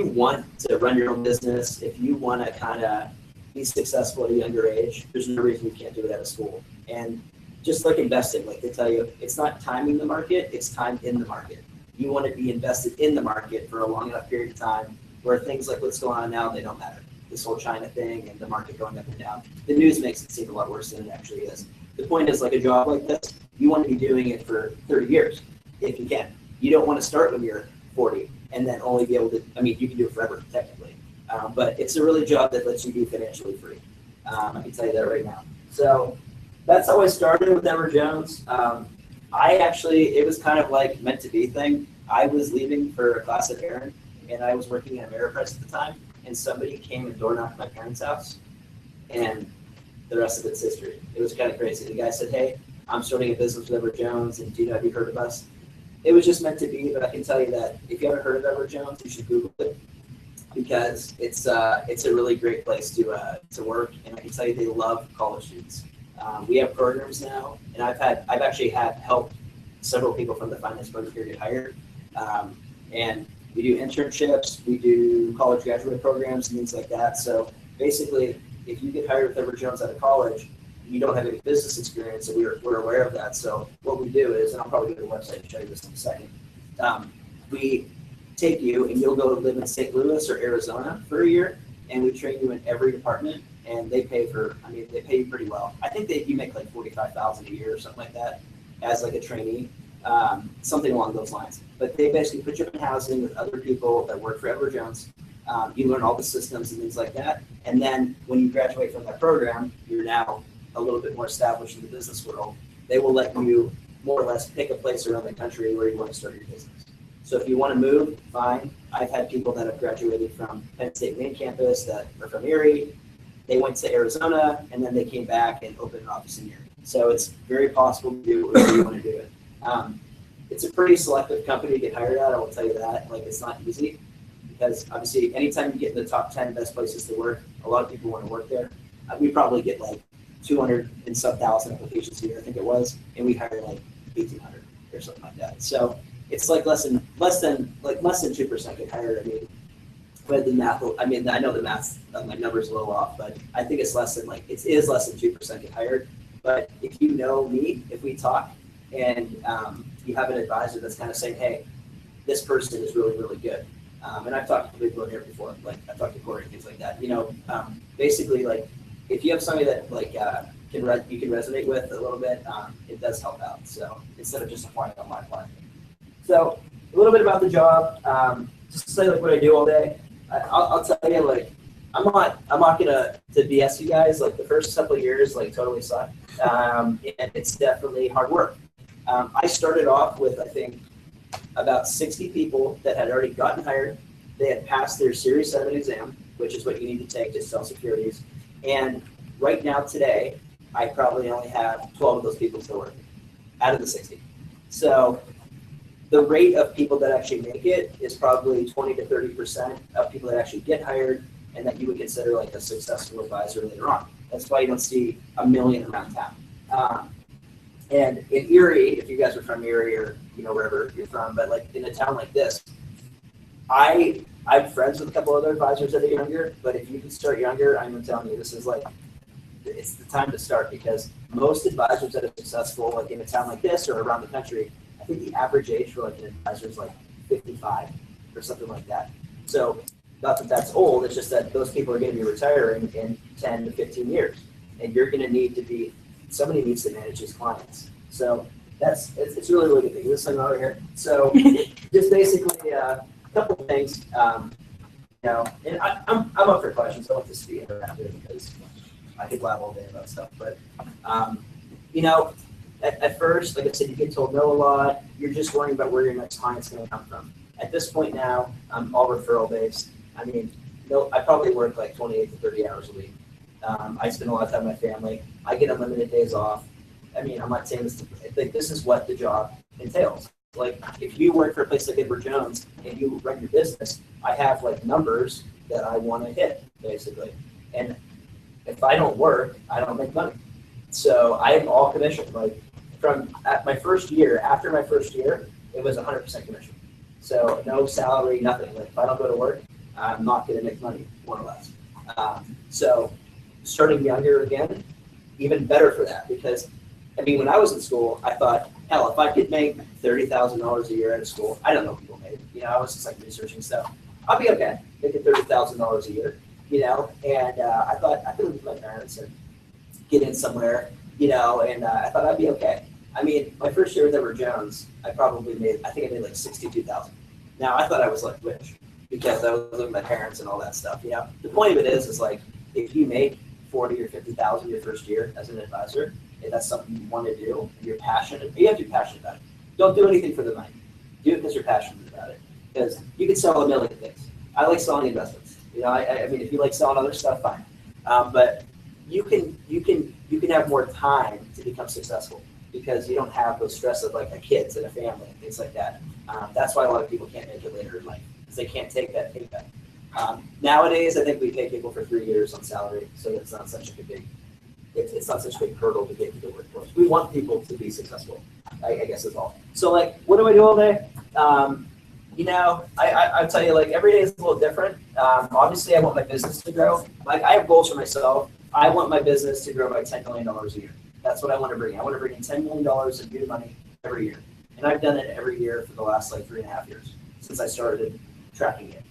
want to run your own business, if you want to kind of be successful at a younger age, there's no reason you can't do it out of school. And just like investing, like they tell you, it's not timing the market, it's time in the market. You want to be invested in the market for a long enough period of time where things like what's going on now, they don't matter. This whole China thing and the market going up and down. The news makes it seem a lot worse than it actually is. The point is, like a job like this, you want to be doing it for 30 years if you can. You don't want to start when you're 40 and then only be able to, you can do it forever technically. But it's a really job that lets you be financially free. I can tell you that right now. So that's how I started with Edward Jones. It was kind of like meant to be thing. I was leaving for a class at Behrend, and I was working at Ameriprise at the time, and somebody came and door knocked my parents' house, and the rest of it's history. It was kind of crazy. The guy said, hey, I'm starting a business with Edward Jones, and have you heard of us? It was just meant to be, but I can tell you that if you haven't heard of Edward Jones, you should Google it, because it's a really great place to work, and I can tell you they love college students. We have programs now, and I've actually helped several people from the finance program here get hired. And we do internships, we do college graduate programs and things like that. So basically, if you get hired with River Jones out of college, you don't have any business experience, and we're aware of that. So what we do is, and I'll probably go to the website and show you this in a second, we take you and you'll go live in St. Louis or Arizona for a year, and we train you in every department, and they pay you pretty well. I think you make like $45,000 a year or something like that as like a trainee, something along those lines. But they basically put you in housing with other people that work for Edward Jones. You learn all the systems and things like that. And then when you graduate from that program, you're now a little bit more established in the business world. They will let you more or less pick a place around the country where you want to start your business. So if you want to move, fine. I've had people that have graduated from Penn State main campus that are from Erie. They went to Arizona, and then they came back and opened an office in Erie. So it's very possible to do whatever you want to do it. It's a pretty selective company to get hired at, I will tell you that. Like, it's not easy, because obviously anytime you get in the top 10 best places to work, a lot of people want to work there. We probably get like 200 and some thousand applications a year, I think it was, and we hire like 1,800 or something like that. So it's like less than 2% get hired. but the math, I mean, I know the math, my number's a little off, but I think it's less than it is less than 2% get hired. But if you know me, if we talk and you have an advisor that's kind of saying, hey, this person is really, really good. And I've talked to people in here before, like I've talked to Corey and things like that. Basically, like if you have somebody that like you can resonate with a little bit, it does help out. So instead of just applying on my plan. So a little bit about the job, just to say like what I do all day. I'll tell you, like I'm not gonna BS you guys. Like the first couple of years, like totally suck, and it's definitely hard work. I started off with, I think, about 60 people that had already gotten hired. They had passed their Series 7 exam, which is what you need to take to sell securities. And right now, today, I probably only have 12 of those people still working out of the 60. So the rate of people that actually make it is probably 20 to 30% of people that actually get hired and that you would consider like a successful advisor later on. That's why you don't see a million around town. And in Erie, if you guys are from Erie or wherever you're from, but like in a town like this, I'm friends with a couple other advisors that are younger. But if you can start younger, I'm telling you, this is like it's the time to start, because most advisors that are successful, like in a town like this or around the country, I think the average age for like an advisor is like 55 or something like that. So not that that's old, it's just that those people are going to be retiring in 10 to 15 years, and you're going to need to be. Somebody needs to manage his clients. So it's really, really good thing. This thing over here. So just basically a couple of things, and I'm up for questions. I want this to be interactive because I could blab all day about stuff. But, at first, like I said, you get told no a lot. You're just worrying about where your next client's going to come from. At this point now, I'm all referral based. I mean, I probably work like 28 to 30 hours a week. I spend a lot of time with my family. I get unlimited days off. I mean, I'm not saying this, like, this is what the job entails. Like, if you work for a place like Edward Jones and you run your business, I have like numbers that I want to hit, basically. And if I don't work, I don't make money. So I'm all commission. Like after my first year, it was 100% commission. So no salary, nothing. Like if I don't go to work, I'm not going to make money, more or less. So starting younger again, even better for that, because I mean, when I was in school, I thought, hell, if I could make $30,000 a year out of school, I don't know what people made. I was just like researching stuff. I'll be okay making $30,000 a year, and I thought I could live with my parents and get in somewhere, and I thought I'd be okay. I mean, my first year with River Jones, I think I made like $62,000. Now I thought I was like rich because I was living with my parents and all that stuff. The point of it is like if you make 40 or 50,000 your first year as an advisor, if that's something you want to do, and you're passionate, you have to be passionate about it. Don't do anything for the money. Do it because you're passionate about it. Because you can sell a million things. I like selling investments. I mean, if you like selling other stuff, fine. But you can have more time to become successful because you don't have those stress of like a kids and a family and things like that. That's why a lot of people can't make it later in life, because they can't take that pay cut. Nowadays, I think we pay people for 3 years on salary, so it's not such a big it's not such a big hurdle to get to the workforce. We want people to be successful, I guess is all. So like, what do I do all day? I'll tell you, like, every day is a little different. Obviously, I want my business to grow. Like, I have goals for myself. I want my business to grow by $10 million a year. That's what I want to bring. I want to bring in $10 million of new money every year. And I've done it every year for the last like 3.5 years since I started tracking it.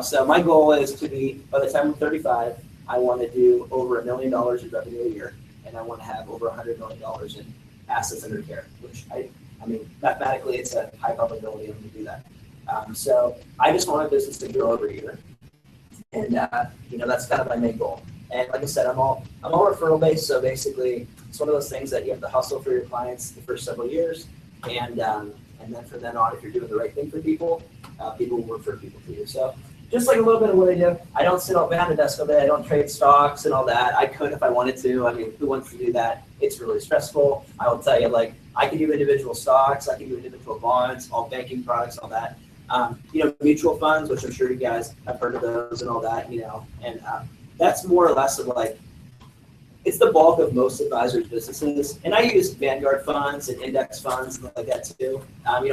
So my goal is to be, by the time I'm 35, I want to do over $1 million in revenue a year, and I want to have over $100 million in assets under care, which I mean, mathematically, it's a high probability I'm going to do that. So I just want my business to grow every year, and that's kind of my main goal. And like I said, I'm all referral based, so basically, it's one of those things that you have to hustle for your clients the first several years, and then from then on, if you're doing the right thing for people, people will refer people to you. So just like a little bit of what I do. I don't sit behind the desk all day. I don't trade stocks and all that. I could if I wanted to. I mean, who wants to do that? It's really stressful. I will tell you, like, I can do individual stocks. I can do individual bonds, all banking products, all that. Mutual funds, which I'm sure you guys have heard of those and all that, and that's more or less of like, it's the bulk of most advisors' businesses. And I use Vanguard funds and index funds and like that too.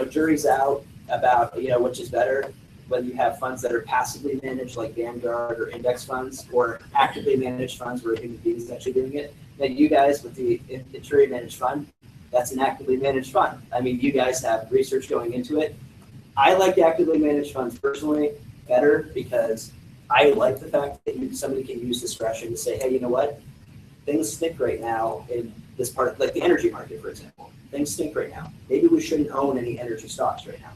Jury's out about, which is better. whether you have funds that are passively managed like Vanguard or index funds, or actively managed funds where human beings actually doing it. Then you guys with the internally managed fund, that's an actively managed fund. I mean, you guys have research going into it. I like actively managed funds personally better because I like the fact that somebody can use discretion to say, hey, you know what? Things stink right now in this part of, like the energy market, for example. Things stink right now. Maybe we shouldn't own any energy stocks right now.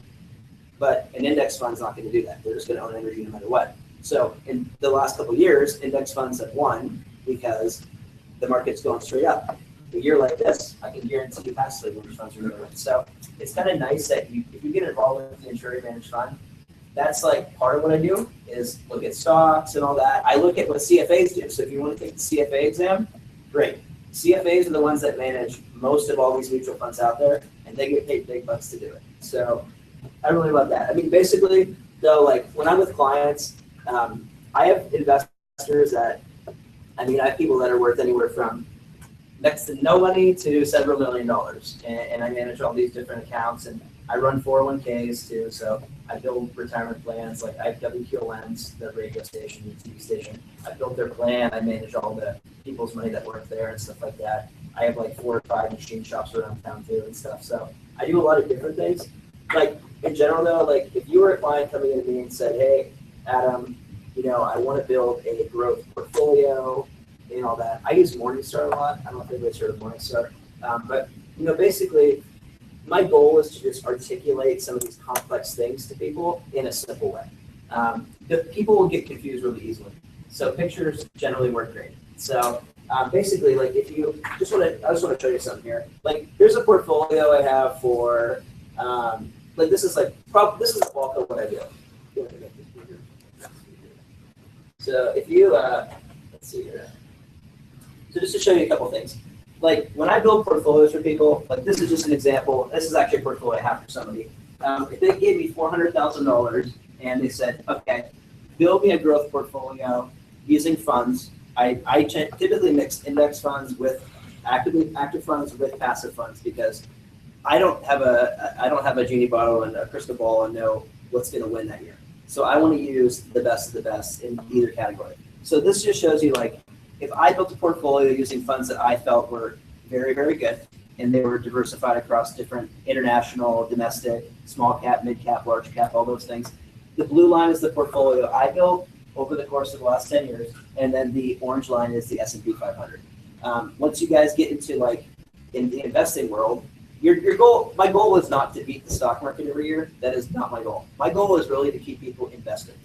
But an index fund's not going to do that. They're just going to own energy no matter what. So in the last couple of years, index funds have won because the market's going straight up. A year like this, I can guarantee you passively managed funds are going to win. So it's kind of nice that if you get involved with the internally managed fund, that's like part of what I do is look at stocks and all that. I look at what CFAs do. So if you want to take the CFA exam, great. CFAs are the ones that manage most of all these mutual funds out there, and they get paid big bucks to do it. So I really love that. I mean, basically, though, like when I'm with clients, I have investors that, I mean, I have people that are worth anywhere from next to no money to several $1 million. And I manage all these different accounts, and I run 401ks too. So I build retirement plans. Like I have WQLNs, the radio station, the TV station. I built their plan. I manage all the people's money that work there and stuff like that. I have like 4 or 5 machine shops around town too and stuff. So I do a lot of different things. Like in general though, like if you were a client coming in to me and said, hey, Adam, you know, I want to build a growth portfolio and all that. I use Morningstar a lot. I don't know if anybody's heard of Morningstar. But, you know, basically my goal is to just articulate some of these complex things to people in a simple way. The people will get confused really easily. So pictures generally work great. So basically, like if you I just want to show you something here. Like here's a portfolio I have for, like this is like, this is the bulk of what I do. So if you, let's see here. So just to show you a couple things. Like when I build portfolios for people, like this is just an example. This is actually a portfolio I have for somebody. If they gave me $400,000 and they said, okay, build me a growth portfolio using funds. I typically mix index funds with active funds with passive funds because I don't have a genie bottle and a crystal ball and know what's going to win that year. So I want to use the best of the best in either category. So this just shows you like, if I built a portfolio using funds that I felt were very, very good, and they were diversified across different international, domestic, small cap, mid cap, large cap, all those things. The blue line is the portfolio I built over the course of the last 10 years, and then the orange line is the S&P 500. Once you guys get into like in the investing world, your goal, my goal is not to beat the stock market every year. That is not my goal. My goal is really to keep people invested,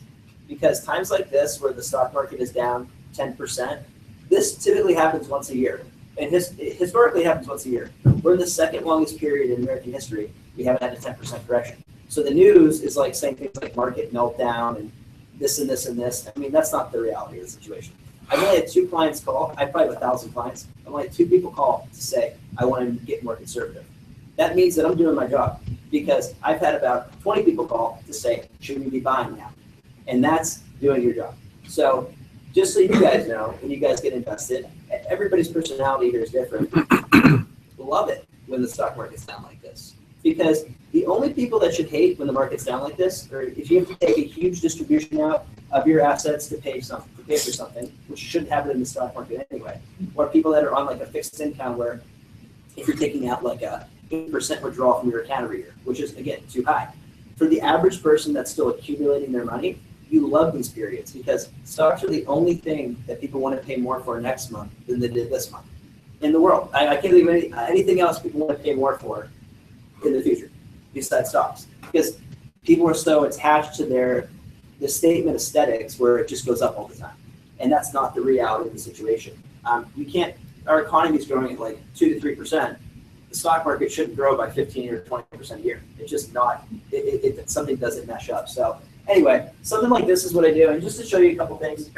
because times like this where the stock market is down 10%, this typically happens once a year, and historically happens once a year. We're in the second longest period in American history. We haven't had a 10% correction. So the news is like saying things like market meltdown and this and this and this. I mean, that's not the reality of the situation. I've only had 2 clients call. I probably have 1,000 clients. I've only had 2 people call to say, I want to get more conservative. That means that I'm doing my job, because I've had about 20 people call to say, should we be buying now? And that's doing your job. So just so you guys know, when you guys get invested, everybody's personality here is different. Love it when the stock market's down like this, because the only people that should hate when the market's down like this, or if you have to take a huge distribution out of your assets to pay for something, which you shouldn't have it in the stock market anyway, or people that are on like a fixed income where if you're taking out like a 8% withdrawal from your account every year, which is again too high. For the average person that's still accumulating their money, you love these periods because stocks are the only thing that people want to pay more for next month than they did this month in the world. I can't think of anything else people want to pay more for in the future besides stocks, because people are so attached to the statement aesthetics where it just goes up all the time, and that's not the reality of the situation. You can't. Our economy is growing at like 2 to 3%. The stock market shouldn't grow by 15 or 20% a year. It's just not. Something doesn't mesh up. So. Anyway, something like this is what I do, and just to show you a couple things,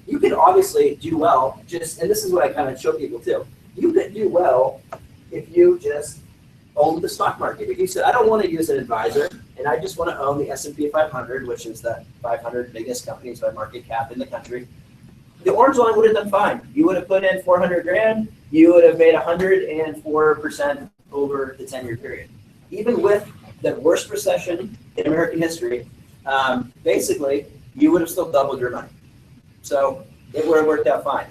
you can obviously do well, and this is what I kind of show people too. You could do well if you just own the stock market. If you said, I don't want to use an advisor, and I just want to own the S&P 500, which is the 500 biggest companies by market cap in the country, the orange line would have done fine. You would have put in 400 grand, you would have made 104% over the 10-year period. Even with the worst recession in American history, basically, you would have still doubled your money. So it would have worked out fine.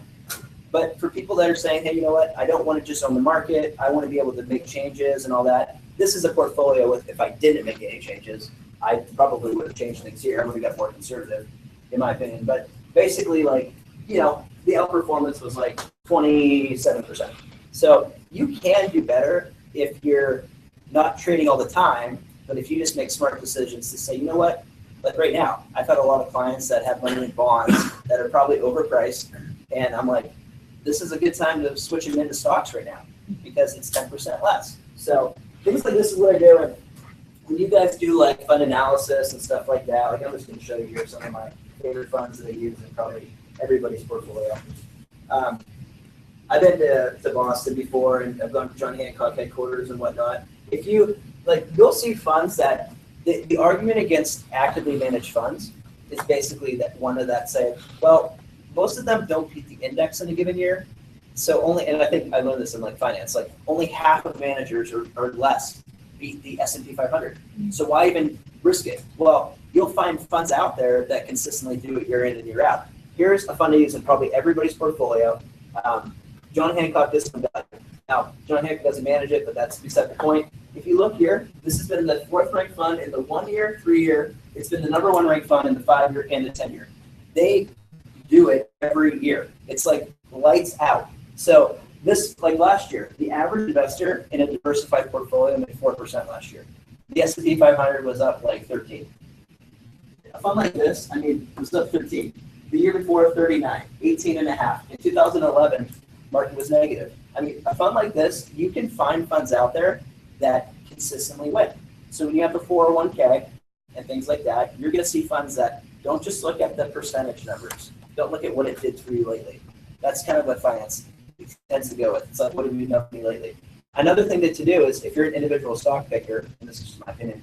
But for people that are saying, hey, you know what, I don't want to just own the market, I want to be able to make changes and all that, this is a portfolio with, if I didn't make any changes, I probably would have changed things here. I would have got more conservative, in my opinion. But basically, like, you know, the outperformance was like 27%. So you can do better if you're not trading all the time, but if you just make smart decisions to say, you know what, like right now, I've had a lot of clients that have money in bonds that are probably overpriced, and I'm like, this is a good time to switch them into stocks right now because it's 10% less. So things like this is what I do. And when you guys do like fund analysis and stuff like that, like I'm just going to show you here some of my favorite funds that I use in probably everybody's portfolio. I've been to Boston before, and I've gone to John Hancock headquarters and whatnot. If you like, you'll see funds that the argument against actively managed funds is basically that one of that say, well, most of them don't beat the index in a given year. So only, and I think I learned this in like finance, like only half of managers or less beat the S&P 500. So why even risk it? Well, you'll find funds out there that consistently do it year in and year out. Here's a fund I use in probably everybody's portfolio. John Hancock, this one does. Now, John Hancock doesn't manage it, but that's beside the point. If you look here, this has been the 4th ranked fund in the 1 year, 3 year. It's been the #1 ranked fund in the 5 year and the 10 year. They do it every year. It's like lights out. So this, like last year, the average investor in a diversified portfolio made 4% last year. The S&P 500 was up like 13. A fund like this, I mean, it was up 13. The year before, 39, 18 and a half. In 2011, market was negative. I mean, a fund like this, you can find funds out there that consistently win. So when you have the 401k and things like that, you're going to see funds that don't just look at the percentage numbers. Don't look at what it did for you lately. That's kind of what finance tends to go with. It's like, what have you done for me lately? Another thing to do is if you're an individual stock picker, and this is just my opinion,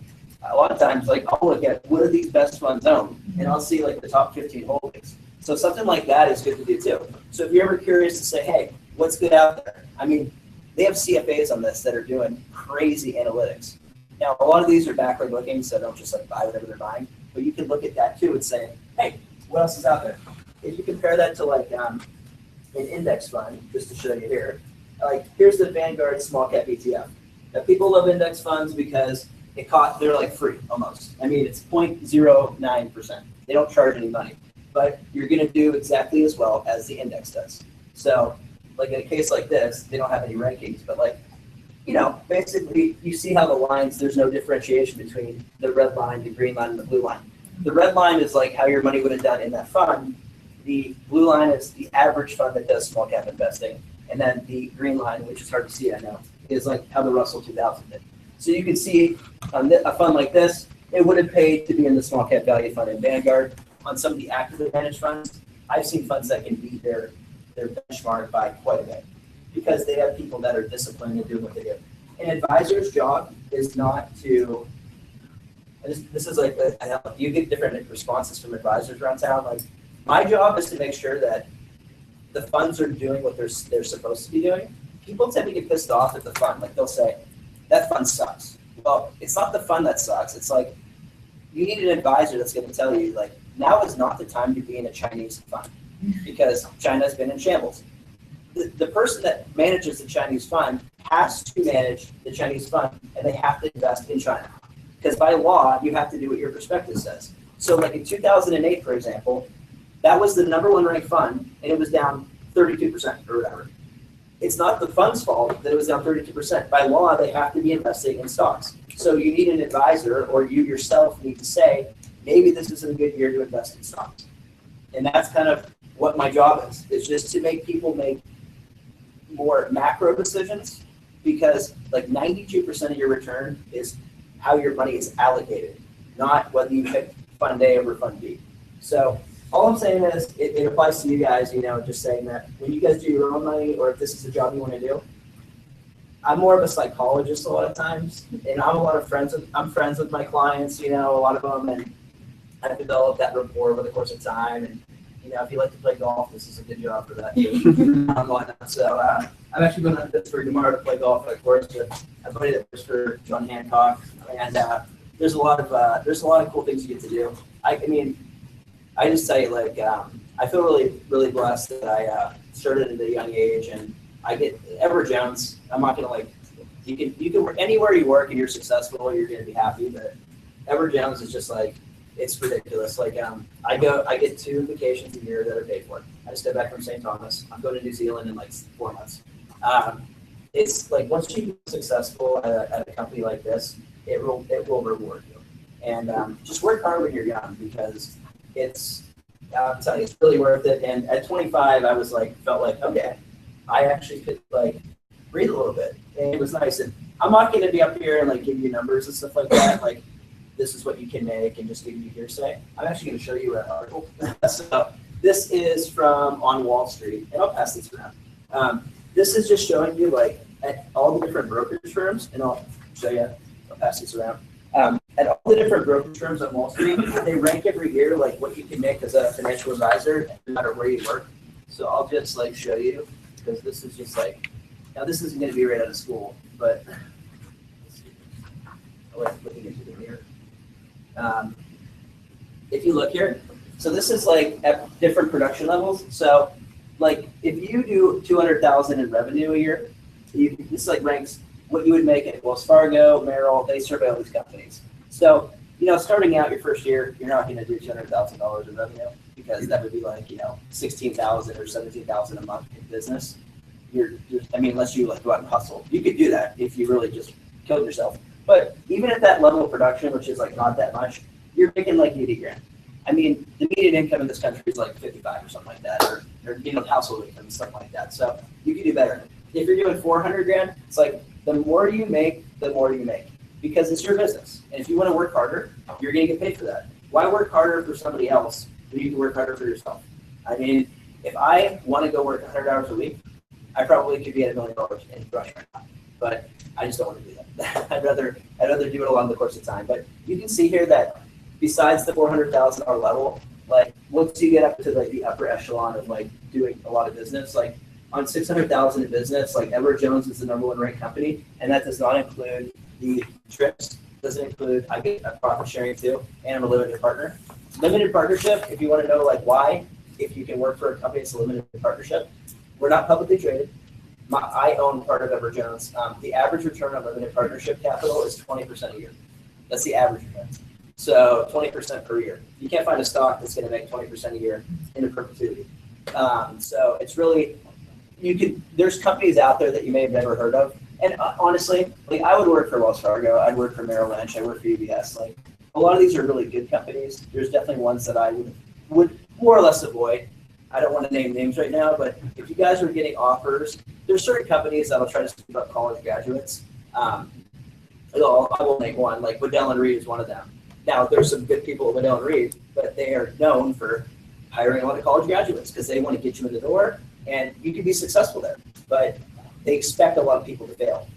a lot of times, like I'll look at what are these best funds own, and I'll see like the top 15 holdings. So something like that is good to do too. So if you're ever curious to say, hey, what's good out there? I mean, they have CFAs on this that are doing crazy analytics. Now, a lot of these are backward looking, so don't just like buy whatever they're buying, but you can look at that too and say, hey, what else is out there? If you compare that to like an index fund, just to show you here, like here's the Vanguard small cap ETF. Now people love index funds because they're like free almost. I mean, it's 0.09%. They don't charge any money, but you're going to do exactly as well as the index does. So like in a case like this, they don't have any rankings, but like, you know, basically you see how the lines, there's no differentiation between the red line, the green line, and the blue line. The red line is like how your money would have done in that fund. The blue line is the average fund that does small cap investing. And then the green line, which is hard to see, I know, is like how the Russell 2000 did. So you can see on a fund like this, it would have paid to be in the small cap value fund in Vanguard. On some of the actively managed funds, I've seen funds that can beat their benchmark by quite a bit because they have people that are disciplined and doing what they do. An advisor's job is not to, this is like, you get different responses from advisors around town. Like my job is to make sure that the funds are doing what they're supposed to be doing. People tend to get pissed off at the fund. Like they'll say, that fund sucks. Well, it's not the fund that sucks. It's like, you need an advisor that's going to tell you, like, now is not the time to be in a Chinese fund because China's been in shambles. The person that manages the Chinese fund has to manage the Chinese fund, and they have to invest in China. Because by law, you have to do what your prospectus says. So like in 2008, for example, that was the #1 ranked fund, and it was down 32% or whatever. It's not the fund's fault that it was down 32%. By law, they have to be investing in stocks. So you need an advisor, or you yourself need to say, maybe this isn't a good year to invest in stocks. And that's kind of what my job is just to make people make more macro decisions, because like 92% of your return is how your money is allocated, not whether you pick fund A over fund B. So all I'm saying is it applies to you guys, you know, just saying that when you guys do your own money, or if this is a job you want to do, I'm more of a psychologist a lot of times, and I'm friends with my clients, you know, a lot of them, and I've developed that rapport over the course of time. And you know, if you like to play golf, this is a good job for that too. So I'm actually going to Pittsburgh tomorrow to play golf, of course, with a buddy that works for John Hancock, and there's a lot of cool things you get to do. I mean, I just tell you, like, I feel really, really blessed that I started at a young age, and I get Edward Jones. I'm not gonna like, you can work anywhere you work and you're successful, you're gonna be happy. But Edward Jones is just like, it's ridiculous. Like, I get 2 vacations a year that are paid for. I just got back from St. Thomas. I'm going to New Zealand in like 4 months. It's like, once you get successful at a company like this, it will reward you. And just work hard when you're young, because I'm telling you, it's really worth it. And at 25, I was like, felt like, okay, I actually could like breathe a little bit. And it was nice. And I'm not going to be up here and like give you numbers and stuff like that. Like, this is what you can make and just give you hearsay. I'm actually going to show you an article. So this is from On Wall Street, and I'll pass this around. This is just showing you like at all the different brokerage firms, and I'll show you. I'll pass this around. At all the different brokerage firms on Wall Street, they rank every year like what you can make as a financial advisor, no matter where you work. So I'll just like show you, because this is just like, now this isn't going to be right out of school, but I like looking into the mirror. If you look here, so this is like at different production levels. So like if you do 200,000 in revenue a year, this like ranks what you would make at Wells Fargo, Merrill. They survey all these companies. So, you know, starting out your first year, you're not going to do $200,000 in revenue, because that would be like, you know, 16,000 or 17,000 a month in business. I mean, unless you like go out and hustle, you could do that if you really just killed yourself. But even at that level of production, which is like not that much, you're making like 80 grand. I mean, the median income in this country is like 55 or something like that, or you know, household income and stuff like that. So you can do better. If you're doing 400 grand, it's like the more you make, because it's your business. And if you want to work harder, you're going to get paid for that. Why work harder for somebody else when you can work harder for yourself? I mean, if I want to go work 100 hours a week, I probably could be at $1 million in brush right now, but I just don't want to do that. I'd rather do it along the course of time. But you can see here that besides the $400,000 level, like once you get up to like the upper echelon of like doing a lot of business, like on 600,000 in business, like Edward Jones is the #1 ranked company, and that does not include the trips. Doesn't include, I get a profit sharing too, and I'm a limited partner. Limited partnership, if you want to know like why, if you can work for a company that's a limited partnership, we're not publicly traded. I own part of Edward Jones. The average return on limited partnership capital is 20% a year. That's the average return. So 20% per year. You can't find a stock that's going to make 20% a year in perpetuity. So it's really, there's companies out there that you may have never heard of. And honestly, like I would work for Wells Fargo, I'd work for Merrill Lynch, I'd work for UBS. Like a lot of these are really good companies. There's definitely ones that I would more or less avoid. I don't want to name names right now, but if you guys are getting offers, there's certain companies that'll try to scoop up college graduates. I will make one, like Waddell & Reed is one of them. Now, there's some good people at Waddell & Reed, but they are known for hiring a lot of college graduates because they want to get you in the door, and you can be successful there. But they expect a lot of people to fail.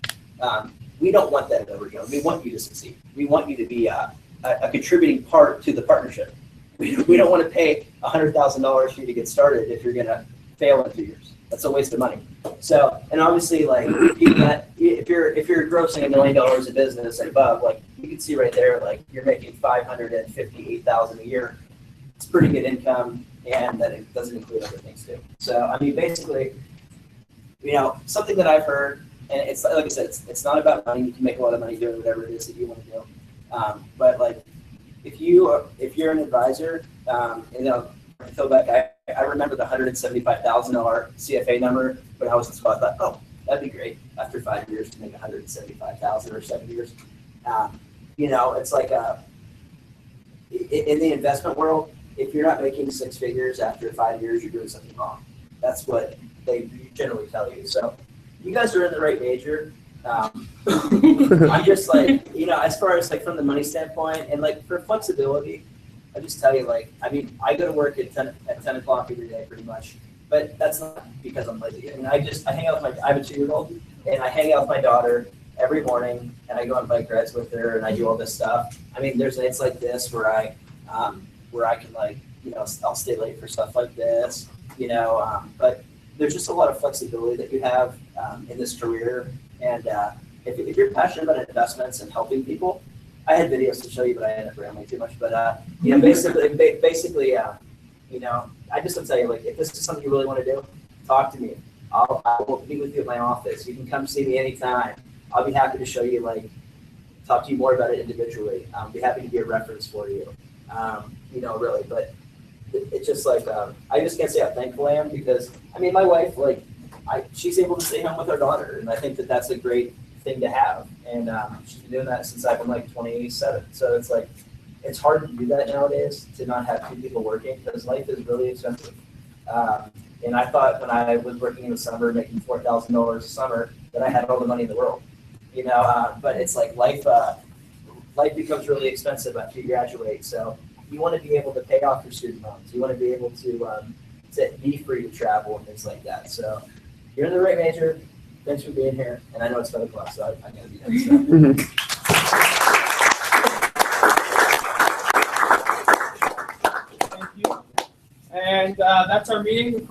We don't want that at Edward Jones. We want you to succeed. We want you to be a contributing part to the partnership. We don't want to pay $100,000 for you to get started if you're going to fail in 2 years. That's a waste of money. So, and obviously, like if you're grossing $1 million in business and above, like you can see right there, like you're making $558,000 a year. It's pretty good income, and that it doesn't include other things too. So, I mean, basically, you know, something that I've heard, and it's like I said, it's not about money. You can make a lot of money doing whatever it is that you want to do. But like, if you're an advisor, you know, I feel back. I remember the $175,000 CFA number when I was in school. I thought, oh, that'd be great after 5 years to make $175,000 or 7 years. You know, it's like in the investment world, if you're not making 6 figures after 5 years, you're doing something wrong. That's what they generally tell you. So you guys are in the right major. I'm just like, you know, as far as like from the money standpoint and like for flexibility, I just tell you, like, I mean, I go to work at 10 o'clock every day pretty much, but that's not because I'm lazy. I mean, I hang out with I have a 2-year-old, and I hang out with my daughter every morning, and I go on bike rides with her, and I do all this stuff. I mean, there's nights like this where I can, like, you know, I'll stay late for stuff like this, you know, but there's just a lot of flexibility that you have in this career. And if you're passionate about investments and helping people, I had videos to show you, but I ended up rambling too much. But you know, basically, you know, I just want to tell you, like, if this is something you really want to do, talk to me. I will meet with you at my office. You can come see me anytime. I'll be happy to show you, like, talk to you more about it individually. I'll be happy to be a reference for you. You know, really, but it's just like, I just can't say how thankful I am because, I mean, my wife, like, she's able to stay home with our daughter, and I think that that's a great thing to have. And she's been doing that since I've been like 27. So it's like, it's hard to do that nowadays, to not have two people working, because life is really expensive. And I thought when I was working in the summer, making $4,000 a summer, that I had all the money in the world, you know. But it's like life becomes really expensive after you graduate. So you want to be able to pay off your student loans. You want to be able to be free to travel and things like that. So you're in the right major. Thanks for being here. And I know it's 7 o'clock, so I got to be done. So. Thank you. And that's our meeting.